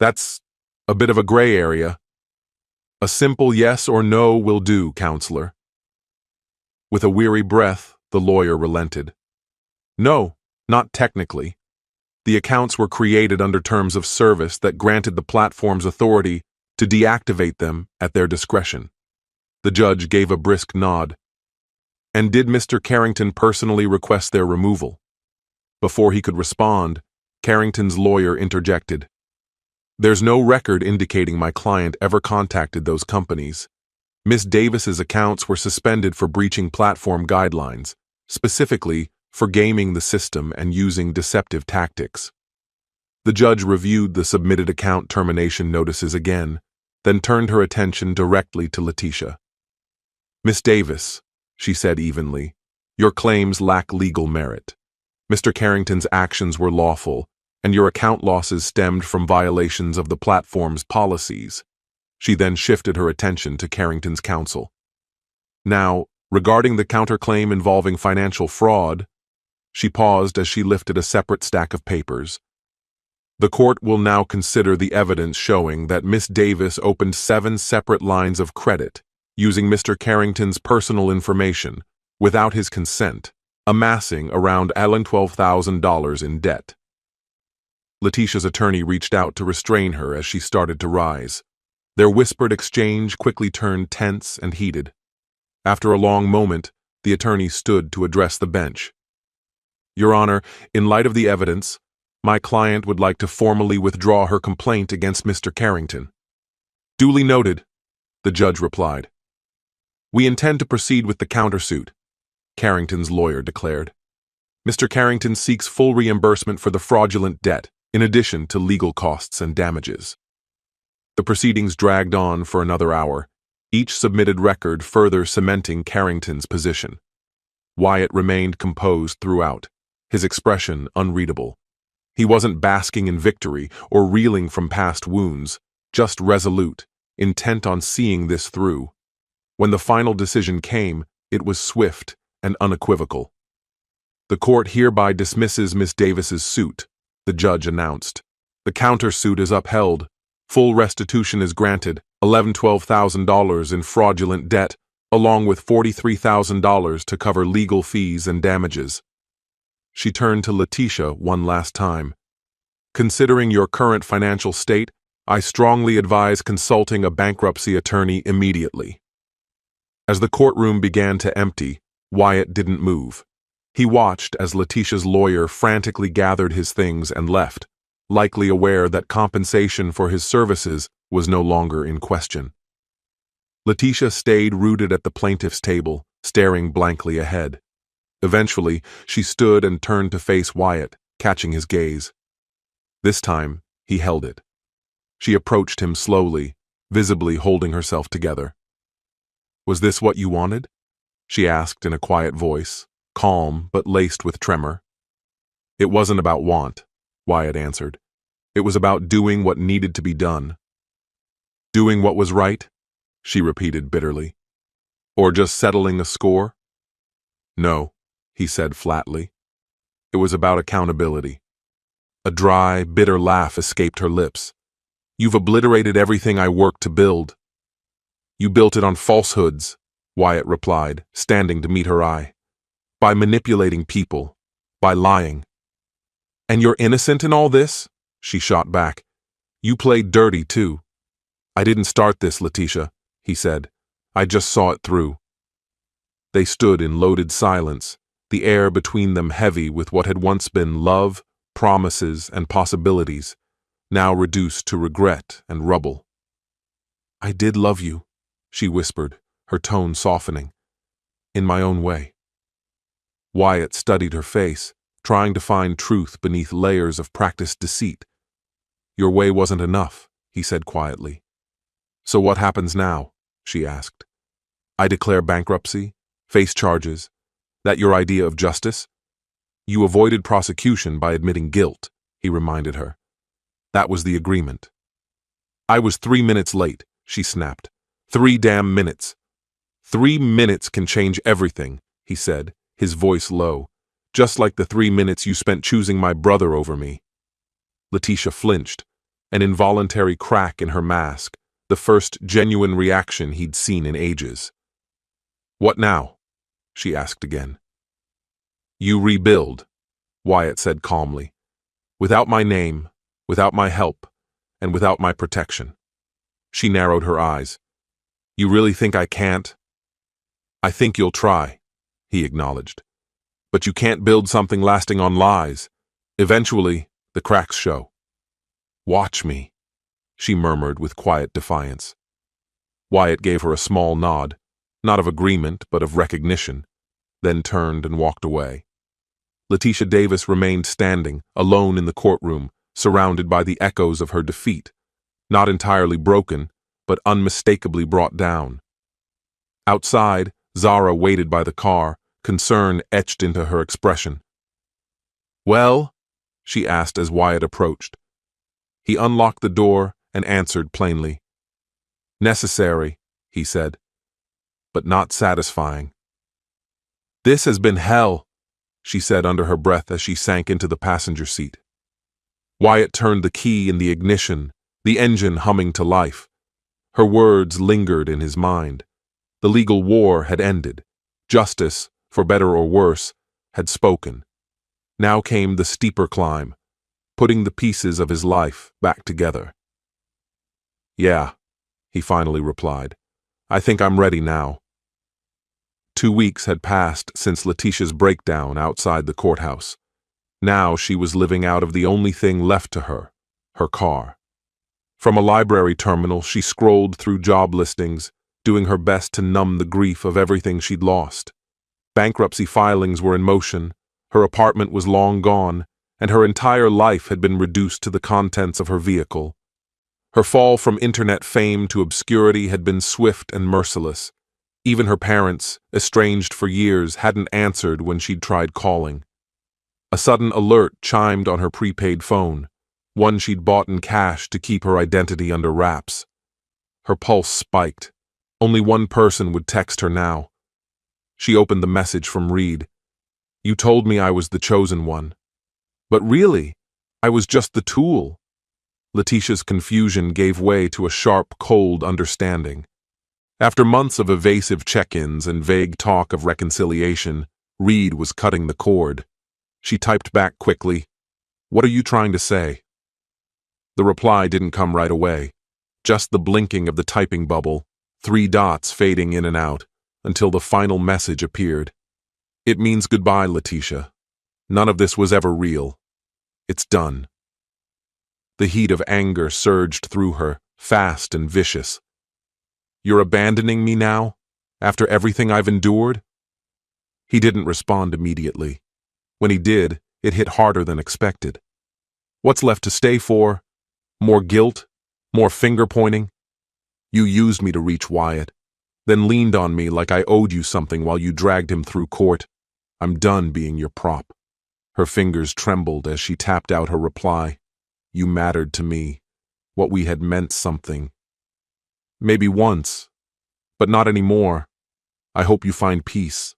Speaker 1: That's a bit of a gray area. A simple yes or no will do, counselor. With a weary breath, the lawyer relented. No, not technically. The accounts were created under terms of service that granted the platform's authority to deactivate them at their discretion. The judge gave a brisk nod. And did Mr. Carrington personally request their removal? Before he could respond, Carrington's lawyer interjected. There's no record indicating my client ever contacted those companies. Miss Davis's accounts were suspended for breaching platform guidelines, specifically for gaming the system and using deceptive tactics. The judge reviewed the submitted account termination notices again, then turned her attention directly to Letitia. Miss Davis, she said evenly, your claims lack legal merit. Mr. Carrington's actions were lawful, and your account losses stemmed from violations of the platform's policies. She then shifted her attention to Carrington's counsel. Now, regarding the counterclaim involving financial fraud, she paused as she lifted a separate stack of papers. The court will now consider the evidence showing that Miss Davis opened 7 separate lines of credit using Mr. Carrington's personal information without his consent, amassing around $12,000 in debt. Letitia's attorney reached out to restrain her as she started to rise. Their whispered exchange quickly turned tense and heated. After a long moment, the attorney stood to address the bench. Your Honor, in light of the evidence, my client would like to formally withdraw her complaint against Mr. Carrington. Duly noted, the judge replied. We intend to proceed with the countersuit, Carrington's lawyer declared. Mr. Carrington seeks full reimbursement for the fraudulent debt, in addition to legal costs and damages. The proceedings dragged on for another hour, each submitted record further cementing Carrington's position. Wyatt remained composed throughout, his expression unreadable. He wasn't basking in victory or reeling from past wounds, just resolute, intent on seeing this through. When the final decision came, it was swift and unequivocal. The court hereby dismisses Miss Davis's suit, the judge announced. The countersuit is upheld. Full restitution is granted, $12,000 in fraudulent debt, along with $43,000 to cover legal fees and damages. She turned to Letitia one last time. Considering your current financial state, I strongly advise consulting a bankruptcy attorney immediately. As the courtroom began to empty, Wyatt didn't move. He watched as Letitia's lawyer frantically gathered his things and left, likely aware that compensation for his services was no longer in question. Letitia stayed rooted at the plaintiff's table, staring blankly ahead. Eventually, she stood and turned to face Wyatt, catching his gaze. This time, he held it. She approached him slowly, visibly holding herself together. Was this what you wanted? She asked in a quiet voice, calm but laced with tremor. It wasn't about want, Wyatt answered. It was about doing what needed to be done. Doing what was right? She repeated bitterly. Or just settling a score? No, he said flatly. It was about accountability. A dry, bitter laugh escaped her lips. You've obliterated everything I worked to build. You built it on falsehoods, Wyatt replied, standing to meet her eye. By manipulating people, by lying. And you're innocent in all this? She shot back. You played dirty, too. I didn't start this, Letitia, he said. I just saw it through. They stood in loaded silence, the air between them heavy with what had once been love, promises, and possibilities, now reduced to regret and rubble. I did love you, she whispered, her tone softening. In my own way. Wyatt studied her face, trying to find truth beneath layers of practiced deceit. Your way wasn't enough, he said quietly. So what happens now? She asked. I declare bankruptcy, face charges. That your idea of justice? You avoided prosecution by admitting guilt, he reminded her. That was the agreement. I was 3 minutes late, she snapped. 3 damn minutes. 3 minutes can change everything, he said, his voice low. Just like the 3 minutes you spent choosing my brother over me. Letitia flinched, an involuntary crack in her mask, the first genuine reaction he'd seen in ages. What now? She asked again. You rebuild, Wyatt said calmly. Without my name, without my help, and without my protection. She narrowed her eyes. You really think I can't? I think you'll try, he acknowledged. But you can't build something lasting on lies. Eventually, the cracks show. Watch me, she murmured with quiet defiance. Wyatt gave her a small nod, not of agreement but of recognition, then turned and walked away. Letitia Davis remained standing, alone in the courtroom, surrounded by the echoes of her defeat, not entirely broken, but unmistakably brought down. Outside, Zara waited by the car, concern etched into her expression. Well? She asked as Wyatt approached. He unlocked the door and answered plainly. Necessary, he said, but not satisfying. This has been hell, she said under her breath as she sank into the passenger seat. Wyatt turned the key in the ignition, the engine humming to life. Her words lingered in his mind. The legal war had ended. Justice, for better or worse, had spoken. Now came the steeper climb, putting the pieces of his life back together. Yeah, he finally replied. I think I'm ready now. 2 weeks had passed since Letitia's breakdown outside the courthouse. Now she was living out of the only thing left to her, her car. From a library terminal, she scrolled through job listings, doing her best to numb the grief of everything she'd lost. Bankruptcy filings were in motion, her apartment was long gone, and her entire life had been reduced to the contents of her vehicle. Her fall from internet fame to obscurity had been swift and merciless. Even her parents, estranged for years, hadn't answered when she'd tried calling. A sudden alert chimed on her prepaid phone, one she'd bought in cash to keep her identity under wraps. Her pulse spiked. Only one person would text her now. She opened the message from Reed. You told me I was the chosen one. But really, I was just the tool. Letitia's confusion gave way to a sharp, cold understanding. After months of evasive check-ins and vague talk of reconciliation, Reed was cutting the cord. She typed back quickly, What are you trying to say? The reply didn't come right away, just the blinking of the typing bubble, 3 dots fading in and out, until the final message appeared. It means goodbye, Letitia. None of this was ever real. It's done. The heat of anger surged through her, fast and vicious. You're abandoning me now, after everything I've endured? He didn't respond immediately. When he did, it hit harder than expected. What's left to stay for? More guilt? More finger-pointing? You used me to reach Wyatt, then leaned on me like I owed you something while you dragged him through court. I'm done being your prop. Her fingers trembled as she tapped out her reply. You mattered to me. What we had meant something. Maybe once, but not anymore. I hope you find peace.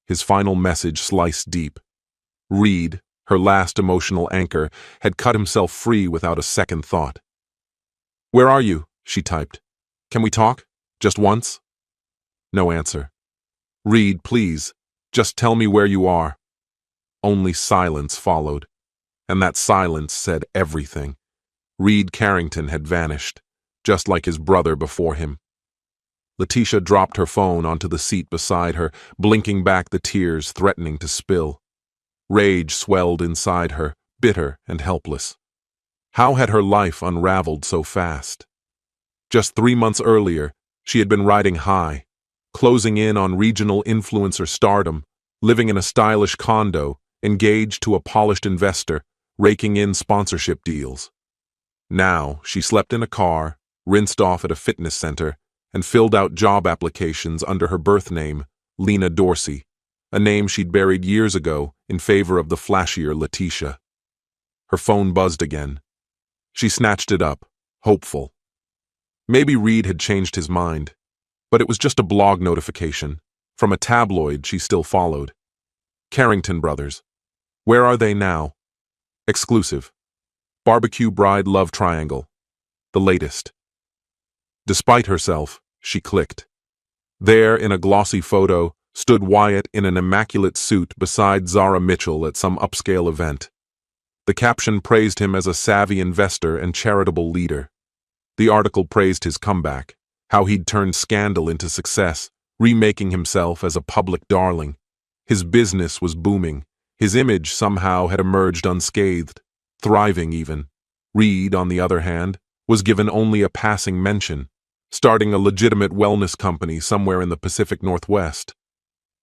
Speaker 1: His final message sliced deep. Reed, her last emotional anchor, had cut himself free without a second thought. Where are you? She typed. Can we talk? Just once? No answer. Reed, please, just tell me where you are. Only silence followed, and that silence said everything. Reed Carrington had vanished, just like his brother before him. Letitia dropped her phone onto the seat beside her, blinking back the tears threatening to spill. Rage swelled inside her, bitter and helpless. How had her life unraveled so fast? Just 3 months earlier, she had been riding high, closing in on regional influencer stardom, living in a stylish condo, engaged to a polished investor, raking in sponsorship deals. Now, she slept in a car, rinsed off at a fitness center, and filled out job applications under her birth name, Lena Dorsey, a name she'd buried years ago in favor of the flashier Letitia. Her phone buzzed again. She snatched it up, hopeful. Maybe Reed had changed his mind, but it was just a blog notification from a tabloid she still followed. Carrington Brothers. Where are they now? Exclusive. Barbecue bride love triangle. The latest. Despite herself, she clicked. There, in a glossy photo, stood Wyatt in an immaculate suit beside Zara Mitchell at some upscale event. The caption praised him as a savvy investor and charitable leader. The article praised his comeback, how he'd turned scandal into success, remaking himself as a public darling. His business was booming. His image somehow had emerged unscathed, thriving even. Reed, on the other hand, was given only a passing mention, starting a legitimate wellness company somewhere in the Pacific Northwest.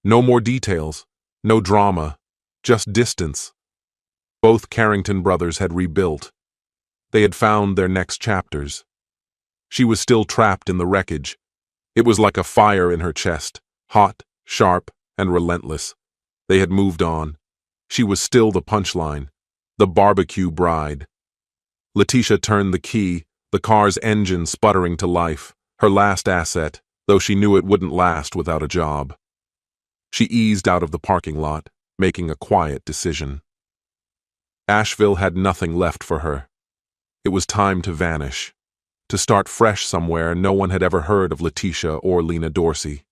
Speaker 1: No more details, no drama, just distance. Both Carrington brothers had rebuilt. They had found their next chapters. She was still trapped in the wreckage. It was like a fire in her chest, hot, sharp, and relentless. They had moved on. She was still the punchline, the barbecue bride. Letitia turned the key, the car's engine sputtering to life, her last asset, though she knew it wouldn't last without a job. She eased out of the parking lot, making a quiet decision. Asheville had nothing left for her. It was time to vanish, to start fresh somewhere no one had ever heard of Letitia or Lena Dorsey.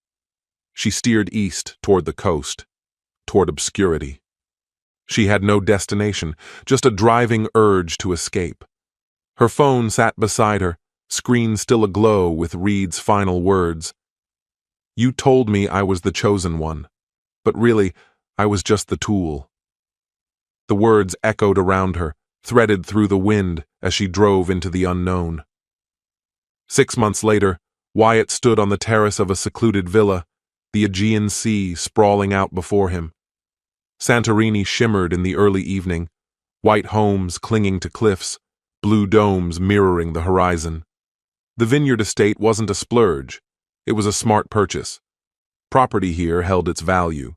Speaker 1: She steered east toward the coast, toward obscurity. She had no destination, just a driving urge to escape. Her phone sat beside her, screen still aglow with Reed's final words. "You told me I was the chosen one, but really, I was just the tool." The words echoed around her, threaded through the wind as she drove into the unknown. 6 months later, Wyatt stood on the terrace of a secluded villa, the Aegean Sea sprawling out before him. Santorini shimmered in the early evening, white homes clinging to cliffs, blue domes mirroring the horizon. The vineyard estate wasn't a splurge. It was a smart purchase. Property here held its value.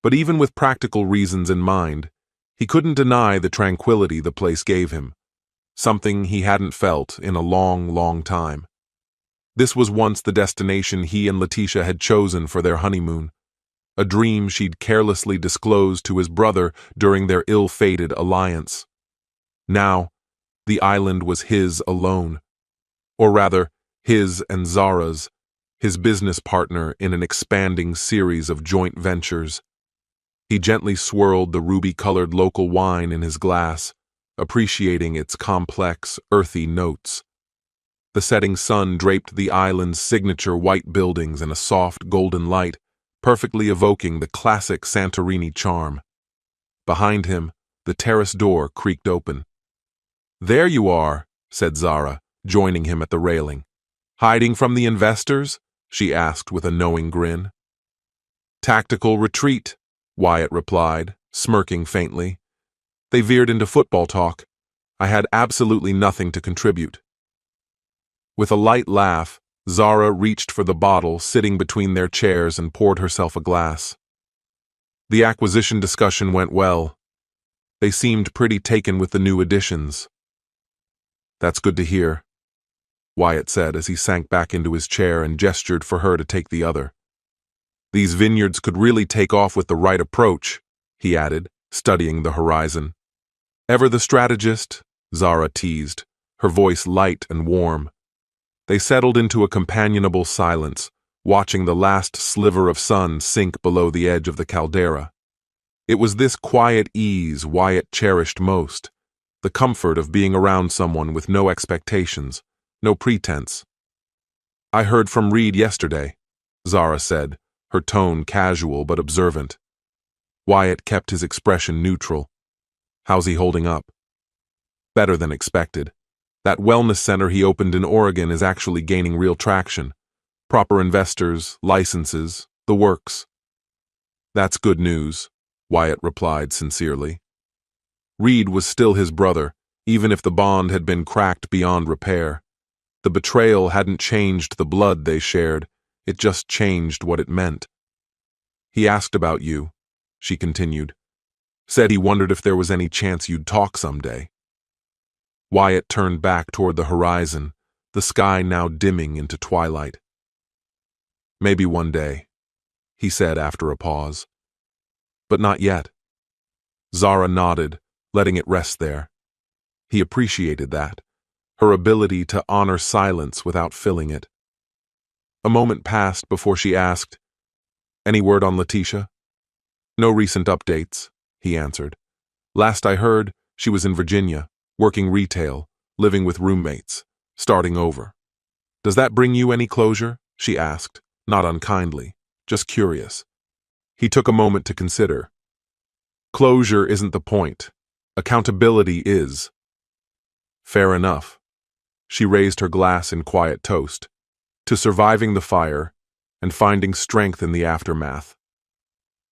Speaker 1: But even with practical reasons in mind, he couldn't deny the tranquility the place gave him, something he hadn't felt in a long, long time. This was once the destination he and Letitia had chosen for their honeymoon, a dream she'd carelessly disclosed to his brother during their ill-fated alliance. Now, the island was his alone, or rather, his and Zara's, his business partner in an expanding series of joint ventures. He gently swirled the ruby-colored local wine in his glass, appreciating its complex, earthy notes. The setting sun draped the island's signature white buildings in a soft, golden light, perfectly evoking the classic Santorini charm. Behind him, the terrace door creaked open. "There you are," said Zara, joining him at the railing. "Hiding from the investors?" she asked with a knowing grin. "Tactical retreat," Wyatt replied, smirking faintly. They veered into football talk. I had absolutely nothing to contribute. With a light laugh, Zara reached for the bottle sitting between their chairs and poured herself a glass. The acquisition discussion went well. They seemed pretty taken with the new additions. "That's good to hear," Wyatt said as he sank back into his chair and gestured for her to take the other. "These vineyards could really take off with the right approach," he added, studying the horizon. "Ever the strategist?" Zara teased, her voice light and warm. They settled into a companionable silence, watching the last sliver of sun sink below the edge of the caldera. It was this quiet ease Wyatt cherished most, the comfort of being around someone with no expectations, no pretense. "I heard from Reed yesterday," Zara said, her tone casual but observant. Wyatt kept his expression neutral. "How's he holding up?" "Better than expected. That wellness center he opened in Oregon is actually gaining real traction. Proper investors, licenses, the works." "That's good news," Wyatt replied sincerely. Reed was still his brother, even if the bond had been cracked beyond repair. The betrayal hadn't changed the blood they shared, it just changed what it meant. "He asked about you," she continued. Said he wondered if there was any chance you'd talk someday. Wyatt turned back toward the horizon, the sky now dimming into twilight. Maybe one day, he said after a pause. But not yet. Zara nodded, letting it rest there. He appreciated that, her ability to honor silence without filling it. A moment passed before she asked, "Any word on Letitia?" "No recent updates," he answered. "Last I heard, she was in Virginia, working retail, living with roommates, starting over." "Does that bring you any closure?" she asked, not unkindly, just curious. He took a moment to consider. "Closure isn't the point. Accountability is." "Fair enough." She raised her glass in quiet toast, to surviving the fire and finding strength in the aftermath.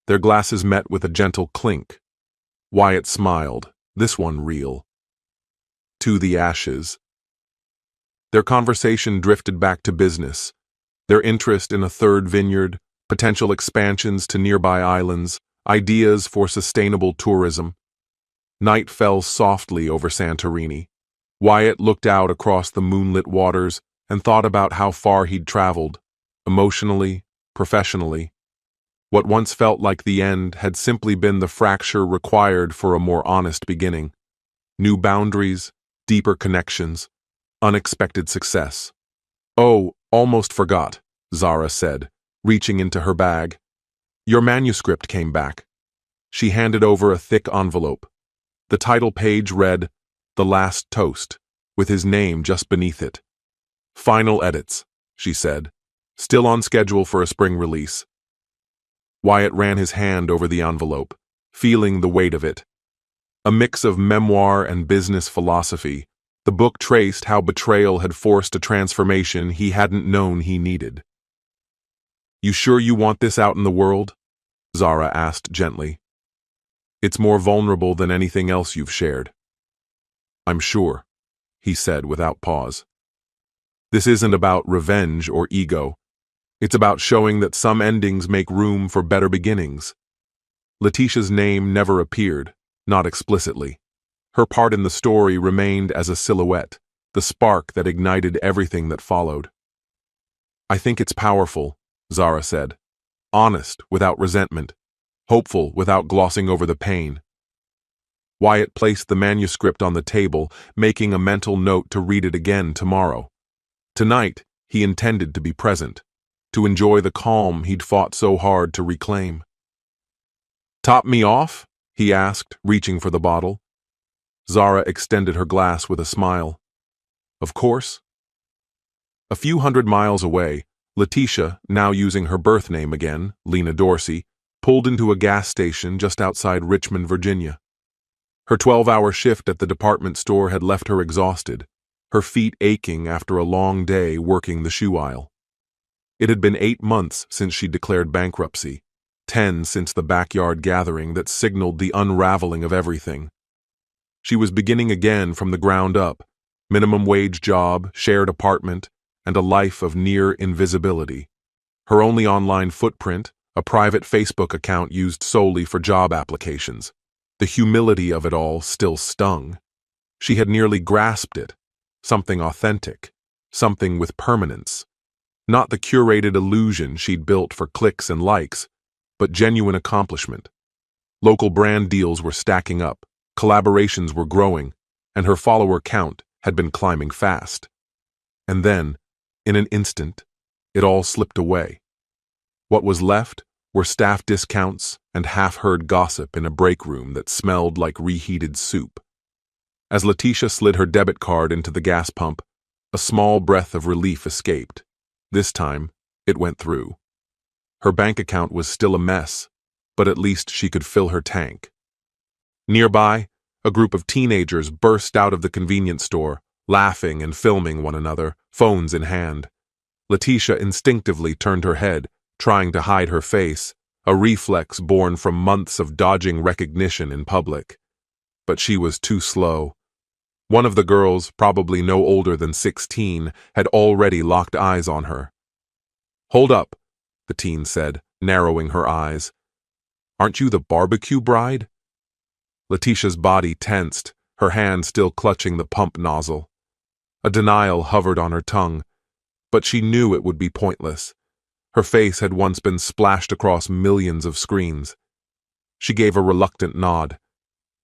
Speaker 1: Their glasses met with a gentle clink. Wyatt smiled, this one real. To the ashes. Their conversation drifted back to business, their interest in a third vineyard, potential expansions to nearby islands, ideas for sustainable tourism. Night fell softly over Santorini. Wyatt looked out across the moonlit waters and thought about how far he'd traveled, emotionally, professionally. What once felt like the end had simply been the fracture required for a more honest beginning. New boundaries, deeper connections, unexpected success. "Oh, almost forgot," Zara said, reaching into her bag. "Your manuscript came back." She handed over a thick envelope. The title page read, "The Last Toast," with his name just beneath it. "Final edits," she said. "Still on schedule for a spring release." Wyatt ran his hand over the envelope, feeling the weight of it. A mix of memoir and business philosophy, the book traced how betrayal had forced a transformation he hadn't known he needed. "You sure you want this out in the world?" Zara asked gently. "It's more vulnerable than anything else you've shared." "I'm sure," he said without pause. "This isn't about revenge or ego. It's about showing that some endings make room for better beginnings." Letitia's name never appeared, not explicitly. Her part in the story remained as a silhouette, the spark that ignited everything that followed. "I think it's powerful," Zara said. "Honest without resentment, hopeful without glossing over the pain." Wyatt placed the manuscript on the table, making a mental note to read it again tomorrow. Tonight, he intended to be present, to enjoy the calm he'd fought so hard to reclaim. "Top me off?" he asked, reaching for the bottle. Zara extended her glass with a smile. "Of course." A few hundred miles away, Letitia, now using her birth name again, Lena Dorsey, pulled into a gas station just outside Richmond, Virginia. Her 12-hour shift at the department store had left her exhausted, her feet aching after a long day working the shoe aisle. It had been 8 months since she declared bankruptcy, 10 since the backyard gathering that signaled the unraveling of everything. She was beginning again from the ground up, minimum wage job, shared apartment, and a life of near invisibility. Her only online footprint, a private Facebook account used solely for job applications. The humility of it all still stung. She had nearly grasped it, something authentic, something with permanence. Not the curated illusion she'd built for clicks and likes, but genuine accomplishment. Local brand deals were stacking up, collaborations were growing, and her follower count had been climbing fast. And then, in an instant, it all slipped away. What was left were staff discounts and half-heard gossip in a break room that smelled like reheated soup. As Letitia slid her debit card into the gas pump, a small breath of relief escaped. This time, it went through. Her bank account was still a mess, but at least she could fill her tank. Nearby, a group of teenagers burst out of the convenience store, laughing and filming one another, phones in hand. Letitia instinctively turned her head, trying to hide her face, a reflex born from months of dodging recognition in public. But she was too slow. One of the girls, probably no older than 16, had already locked eyes on her. "Hold up," the teen said, narrowing her eyes. "Aren't you the barbecue bride?" Letitia's body tensed, her hand still clutching the pump nozzle. A denial hovered on her tongue, but she knew it would be pointless. Her face had once been splashed across millions of screens. She gave a reluctant nod.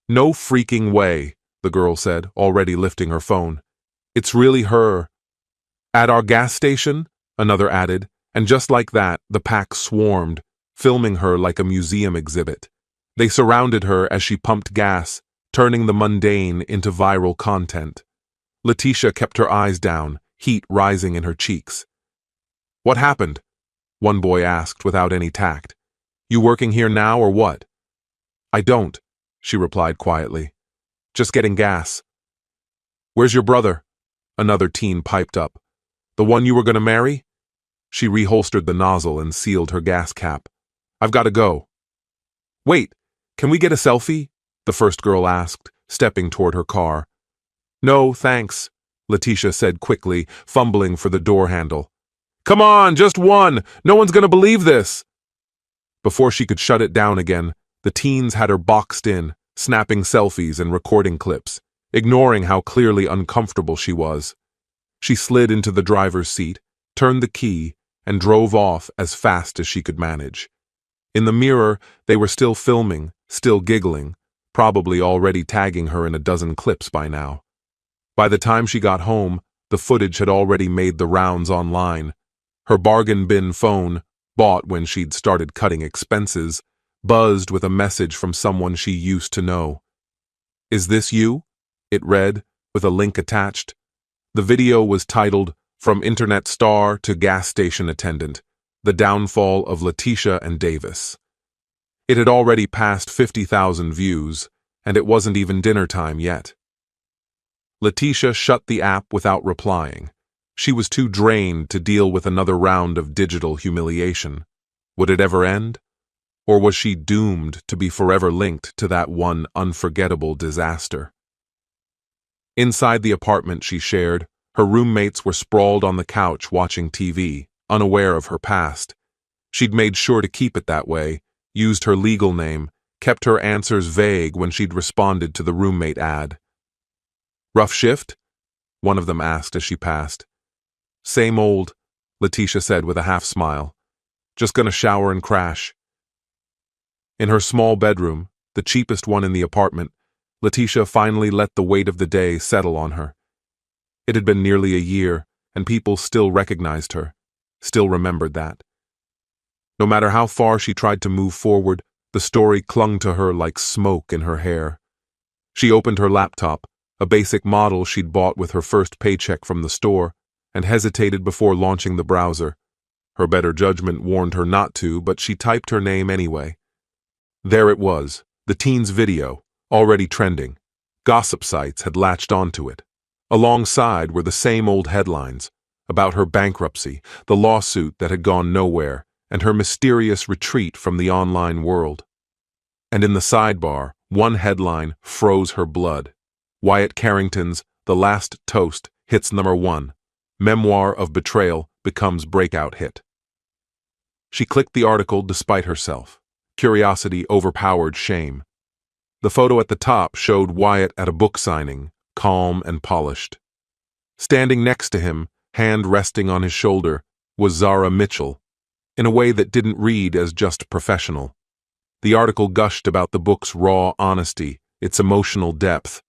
Speaker 1: "No freaking way," the girl said, already lifting her phone. "It's really her." "At our gas station?" another added, and just like that, the pack swarmed, filming her like a museum exhibit. They surrounded her as she pumped gas, turning the mundane into viral content. Letitia kept her eyes down, heat rising in her cheeks. "What happened?" one boy asked without any tact. "You working here now or what?" "I don't," she replied quietly. "Just getting gas." "Where's your brother?" another teen piped up. "The one you were going to marry?" She reholstered the nozzle and sealed her gas cap. "I've got to go." "Wait, can we get a selfie?" the first girl asked, stepping toward her car. "No, thanks," Letitia said quickly, fumbling for the door handle. "Come on, just one! No one's going to believe this!" Before she could shut it down again, the teens had her boxed in, snapping selfies and recording clips, ignoring how clearly uncomfortable she was. She slid into the driver's seat, turned the key, and drove off as fast as she could manage. In the mirror, they were still filming, still giggling, probably already tagging her in a dozen clips by now. By the time she got home, the footage had already made the rounds online. Her bargain bin phone, bought when she'd started cutting expenses, buzzed with a message from someone she used to know. "Is this you?" it read, with a link attached. The video was titled, "From Internet Star to Gas Station Attendant, The Downfall of Letitia and Davis." It had already passed 50,000 views, and it wasn't even dinner time yet. Letitia shut the app without replying. She was too drained to deal with another round of digital humiliation. Would it ever end? Or was she doomed to be forever linked to that one unforgettable disaster? Inside the apartment she shared, her roommates were sprawled on the couch watching TV, unaware of her past. She'd made sure to keep it that way, used her legal name, kept her answers vague when she'd responded to the roommate ad. "Rough shift?" one of them asked as she passed. "Same old," Letitia said with a half smile. "Just gonna shower and crash." In her small bedroom, the cheapest one in the apartment, Letitia finally let the weight of the day settle on her. It had been nearly a year, and people still recognized her, still remembered that. No matter how far she tried to move forward, the story clung to her like smoke in her hair. She opened her laptop, a basic model she'd bought with her first paycheck from the store, and hesitated before launching the browser. Her better judgment warned her not to, but she typed her name anyway. There it was, the teen's video, already trending. Gossip sites had latched onto it. Alongside were the same old headlines, about her bankruptcy, the lawsuit that had gone nowhere, and her mysterious retreat from the online world. And in the sidebar, one headline froze her blood. Wyatt Carrington's The Last Toast hits #1. Memoir of Betrayal becomes breakout hit. She clicked the article despite herself. Curiosity overpowered shame. The photo at the top showed Wyatt at a book signing, calm and polished. Standing next to him, hand resting on his shoulder, was Zara Mitchell, in a way that didn't read as just professional. The article gushed about the book's raw honesty, its emotional depth.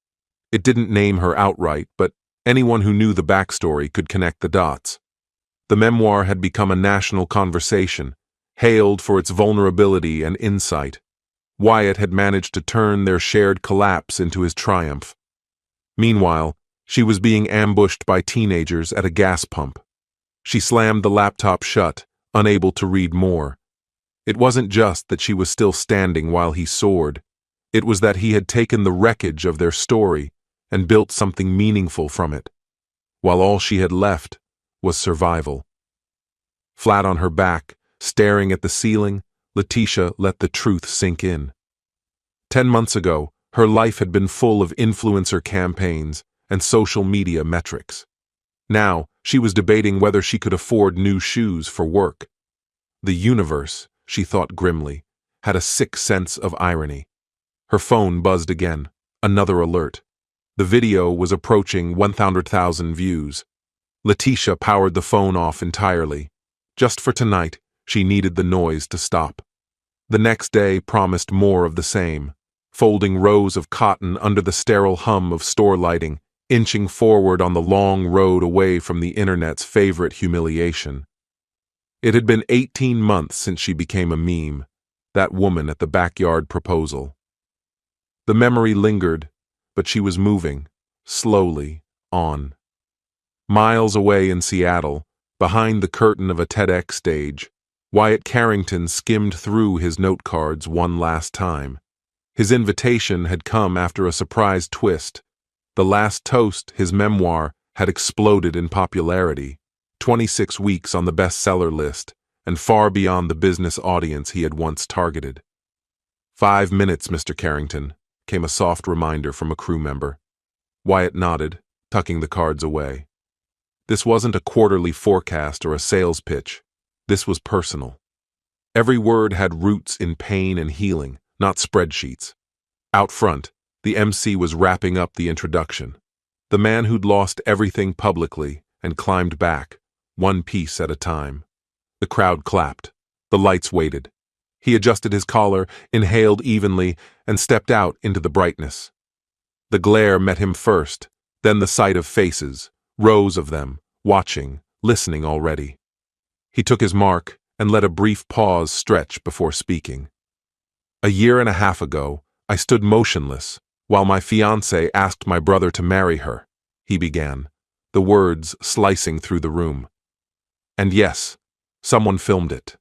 Speaker 1: It didn't name her outright, but anyone who knew the backstory could connect the dots. The memoir had become a national conversation, hailed for its vulnerability and insight. Wyatt had managed to turn their shared collapse into his triumph. Meanwhile, she was being ambushed by teenagers at a gas pump. She slammed the laptop shut, unable to read more. It wasn't just that she was still standing while he soared. It was that he had taken the wreckage of their story and built something meaningful from it, while all she had left was survival. Flat on her back, staring at the ceiling, Letitia let the truth sink in. 10 months ago, her life had been full of influencer campaigns and social media metrics. Now, she was debating whether she could afford new shoes for work. The universe, she thought grimly, had a sick sense of irony. Her phone buzzed again. Another alert. The video was approaching 100,000 views. Letitia powered the phone off entirely. Just for tonight, she needed the noise to stop. The next day promised more of the same, folding rows of cotton under the sterile hum of store lighting, inching forward on the long road away from the internet's favorite humiliation. It had been 18 months since she became a meme, that woman at the backyard proposal. The memory lingered, but she was moving, slowly, on. Miles away in Seattle, behind the curtain of a TEDx stage, Wyatt Carrington skimmed through his note cards one last time. His invitation had come after a surprise twist. The Last Toast, his memoir, had exploded in popularity, 26 weeks on the bestseller list, and far beyond the business audience he had once targeted. 5 minutes, Mr. Carrington, came a soft reminder from a crew member. Wyatt nodded, tucking the cards away. This wasn't a quarterly forecast or a sales pitch. This was personal. Every word had roots in pain and healing, not spreadsheets. Out front, the MC was wrapping up the introduction. The man who'd lost everything publicly and climbed back, one piece at a time. The crowd clapped. The lights waited. He adjusted his collar, inhaled evenly, and stepped out into the brightness. The glare met him first, then the sight of faces, rows of them, watching, listening already. He took his mark and let a brief pause stretch before speaking. A year and a half ago, I stood motionless while my fiancée asked my brother to marry her, he began, the words slicing through the room. And yes, someone filmed it.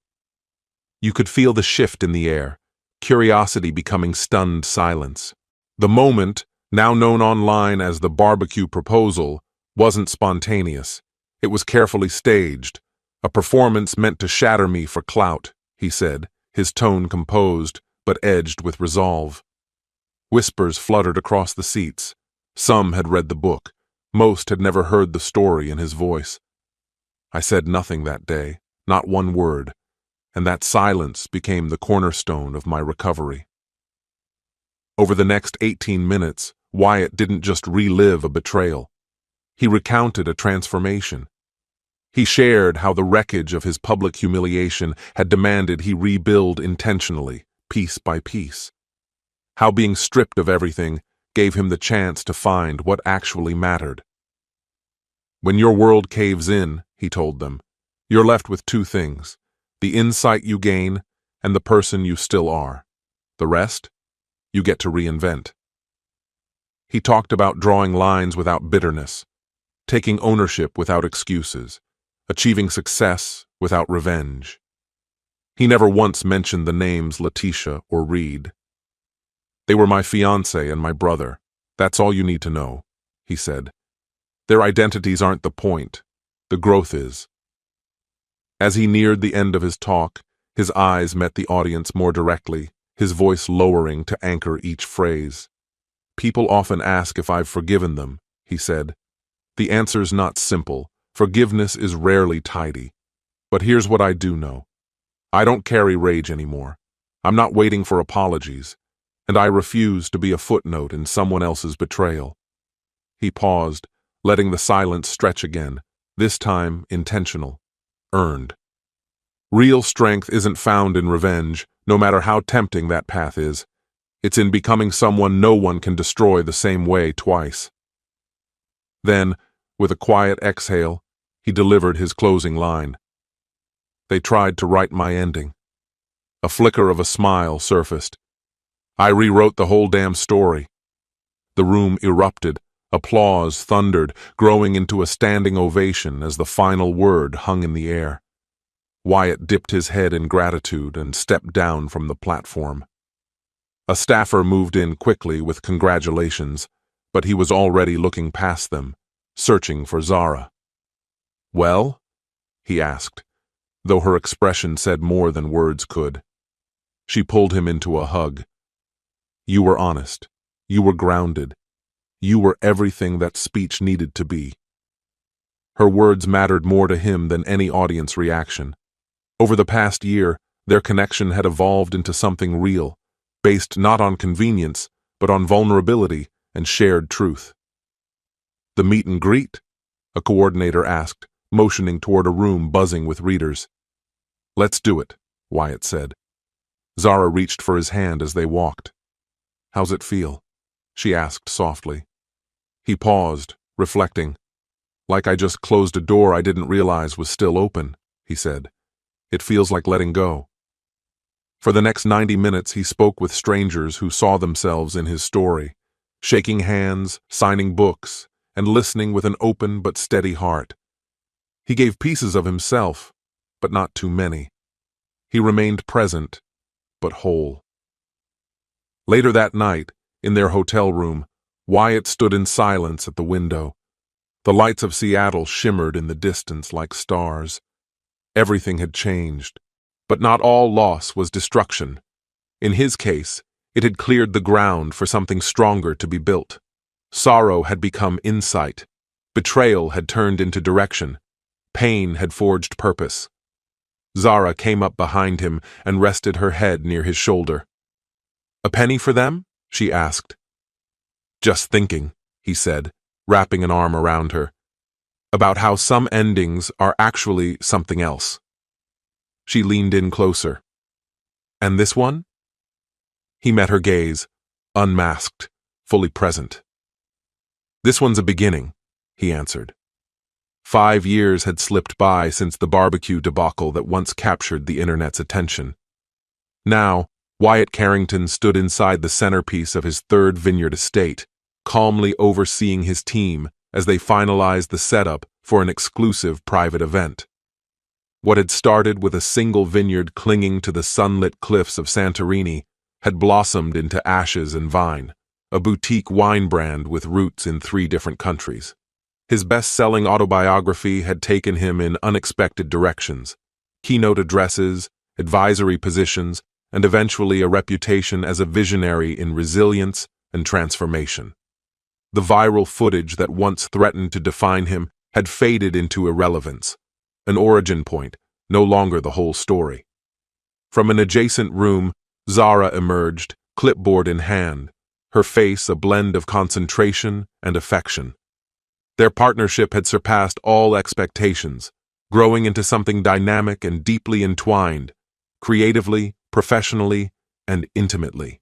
Speaker 1: You could feel the shift in the air, curiosity becoming stunned silence. The moment, now known online as the barbecue proposal, wasn't spontaneous. It was carefully staged, a performance meant to shatter me for clout, he said, his tone composed but edged with resolve. Whispers fluttered across the seats. Some had read the book. Most had never heard the story in his voice. I said nothing that day, not one word, and that silence became the cornerstone of my recovery. Over the next 18 minutes, Wyatt didn't just relive a betrayal. He recounted a transformation. He shared how the wreckage of his public humiliation had demanded he rebuild intentionally, piece by piece. How being stripped of everything gave him the chance to find what actually mattered. When your world caves in, he told them, you're left with two things, the insight you gain and the person you still are. The rest, you get to reinvent. He talked about drawing lines without bitterness, taking ownership without excuses, achieving success without revenge. He never once mentioned the names Letitia or Reed. They were my fiancé and my brother. That's all you need to know, he said. Their identities aren't the point. The growth is. As he neared the end of his talk, his eyes met the audience more directly, his voice lowering to anchor each phrase. People often ask if I've forgiven them, he said. The answer's not simple. Forgiveness is rarely tidy. But here's what I do know. I don't carry rage anymore. I'm not waiting for apologies, and I refuse to be a footnote in someone else's betrayal. He paused, letting the silence stretch again, this time intentional, earned. Real strength isn't found in revenge, no matter how tempting that path is. It's in becoming someone no one can destroy the same way twice. Then, with a quiet exhale, he delivered his closing line. They tried to write my ending. A flicker of a smile surfaced. I rewrote the whole damn story. The room erupted. Applause thundered, growing into a standing ovation as the final word hung in the air. Wyatt dipped his head in gratitude and stepped down from the platform. A staffer moved in quickly with congratulations, but he was already looking past them, searching for Zara. Well? He asked, though her expression said more than words could. She pulled him into a hug. You were honest. You were grounded. You were everything that speech needed to be. Her words mattered more to him than any audience reaction. Over the past year, their connection had evolved into something real, based not on convenience, but on vulnerability and shared truth. "The meet and greet?" a coordinator asked, motioning toward a room buzzing with readers. "Let's do it," Wyatt said. Zara reached for his hand as they walked. "How's it feel?" she asked softly. He paused, reflecting. "Like I just closed a door I didn't realize was still open," he said. "It feels like letting go." For the next 90 minutes he spoke with strangers who saw themselves in his story, shaking hands, signing books, and listening with an open but steady heart. He gave pieces of himself, but not too many. He remained present, but whole. Later that night, in their hotel room, Wyatt stood in silence at the window. The lights of Seattle shimmered in the distance like stars. Everything had changed, but not all loss was destruction. In his case, it had cleared the ground for something stronger to be built. Sorrow had become insight. Betrayal had turned into direction. Pain had forged purpose. Zara came up behind him and rested her head near his shoulder. "A penny for them?" she asked. "Just thinking," he said, wrapping an arm around her, "about how some endings are actually something else." She leaned in closer. "And this one?" He met her gaze, unmasked, fully present. "This one's a beginning," he answered. 5 years had slipped by since the barbecue debacle that once captured the internet's attention. Now, Wyatt Carrington stood inside the centerpiece of his third vineyard estate, calmly overseeing his team as they finalized the setup for an exclusive private event. What had started with a single vineyard clinging to the sunlit cliffs of Santorini had blossomed into Ashes and Vine, a boutique wine brand with roots in 3 different countries. His best-selling autobiography had taken him in unexpected directions: keynote addresses, advisory positions, and eventually a reputation as a visionary in resilience and transformation. The viral footage that once threatened to define him had faded into irrelevance, an origin point, no longer the whole story. From an adjacent room, Zara emerged, clipboard in hand, her face a blend of concentration and affection. Their partnership had surpassed all expectations, growing into something dynamic and deeply entwined, creatively, professionally, and intimately.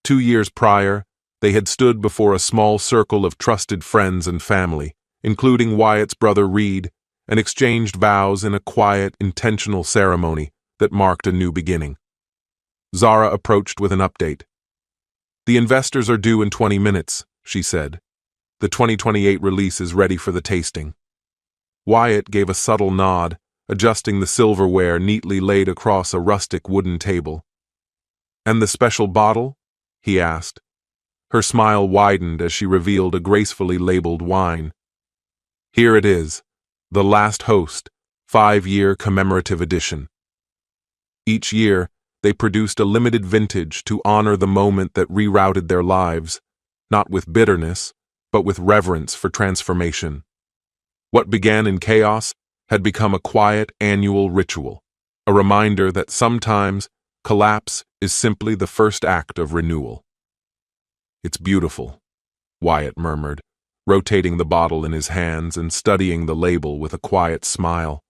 Speaker 1: 2 years prior, they had stood before a small circle of trusted friends and family, including Wyatt's brother Reed, and exchanged vows in a quiet, intentional ceremony that marked a new beginning. Zara approached with an update. "The investors are due in 20 minutes, she said. "The 2028 release is ready for the tasting." Wyatt gave a subtle nod, adjusting the silverware neatly laid across a rustic wooden table. "And the special bottle?" he asked. Her smile widened as she revealed a gracefully labeled wine. "Here it is, the Last Host, 5-year commemorative edition." Each year, they produced a limited vintage to honor the moment that rerouted their lives, not with bitterness, but with reverence for transformation. What began in chaos had become a quiet annual ritual, a reminder that sometimes collapse is simply the first act of renewal. "It's beautiful," Wyatt murmured, rotating the bottle in his hands and studying the label with a quiet smile.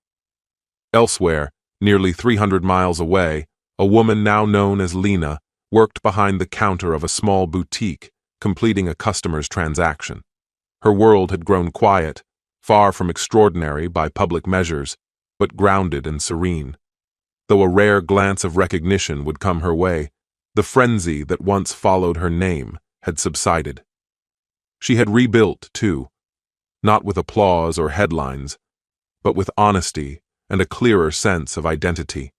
Speaker 1: Elsewhere, nearly 300 miles away, a woman now known as Lena worked behind the counter of a small boutique, completing a customer's transaction. Her world had grown quiet, far from extraordinary by public measures, but grounded and serene. Though a rare glance of recognition would come her way, the frenzy that once followed her name had subsided. She had rebuilt, too, not with applause or headlines, but with honesty and a clearer sense of identity.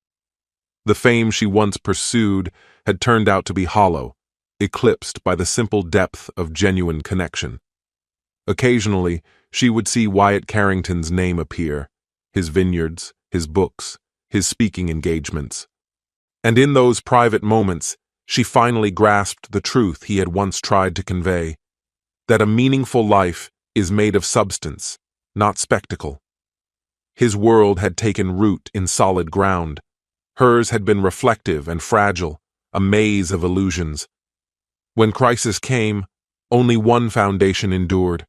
Speaker 1: The fame she once pursued had turned out to be hollow, eclipsed by the simple depth of genuine connection. Occasionally, she would see Wyatt Carrington's name appear, his vineyards, his books, his speaking engagements. And in those private moments, she finally grasped the truth he had once tried to convey, that a meaningful life is made of substance, not spectacle. His world had taken root in solid ground. Hers had been reflective and fragile, a maze of illusions. When crisis came, only one foundation endured.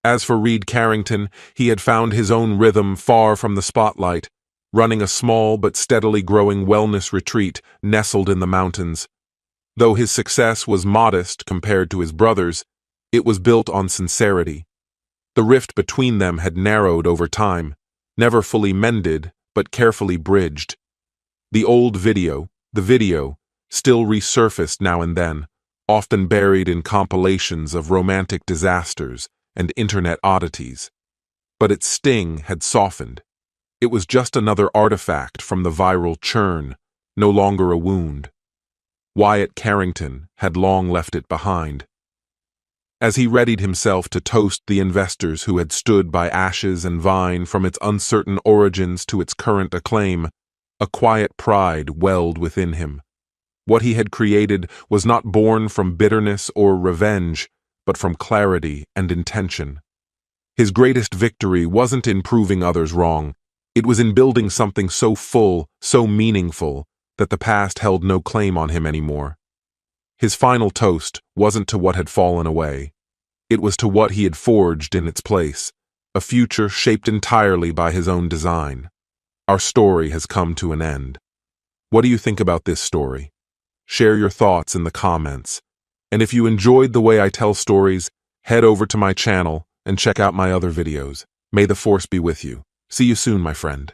Speaker 1: As for Reed Carrington, he had found his own rhythm far from the spotlight, running a small but steadily growing wellness retreat nestled in the mountains. Though his success was modest compared to his brothers, it was built on sincerity. The rift between them had narrowed over time, never fully mended, but carefully bridged. The old video, still resurfaced now and then, often buried in compilations of romantic disasters and internet oddities. But its sting had softened. It was just another artifact from the viral churn, no longer a wound. Wyatt Carrington had long left it behind. As he readied himself to toast the investors who had stood by Ashes and Vine from its uncertain origins to its current acclaim, a quiet pride welled within him. What he had created was not born from bitterness or revenge, but from clarity and intention. His greatest victory wasn't in proving others wrong. It was in building something so full, so meaningful, that the past held no claim on him anymore. His final toast wasn't to what had fallen away. It was to what he had forged in its place, a future shaped entirely by his own design. Our story has come to an end. What do you think about this story? Share your thoughts in the comments. And if you enjoyed the way I tell stories, head over to my channel and check out my other videos. May the force be with you. See you soon, my friend.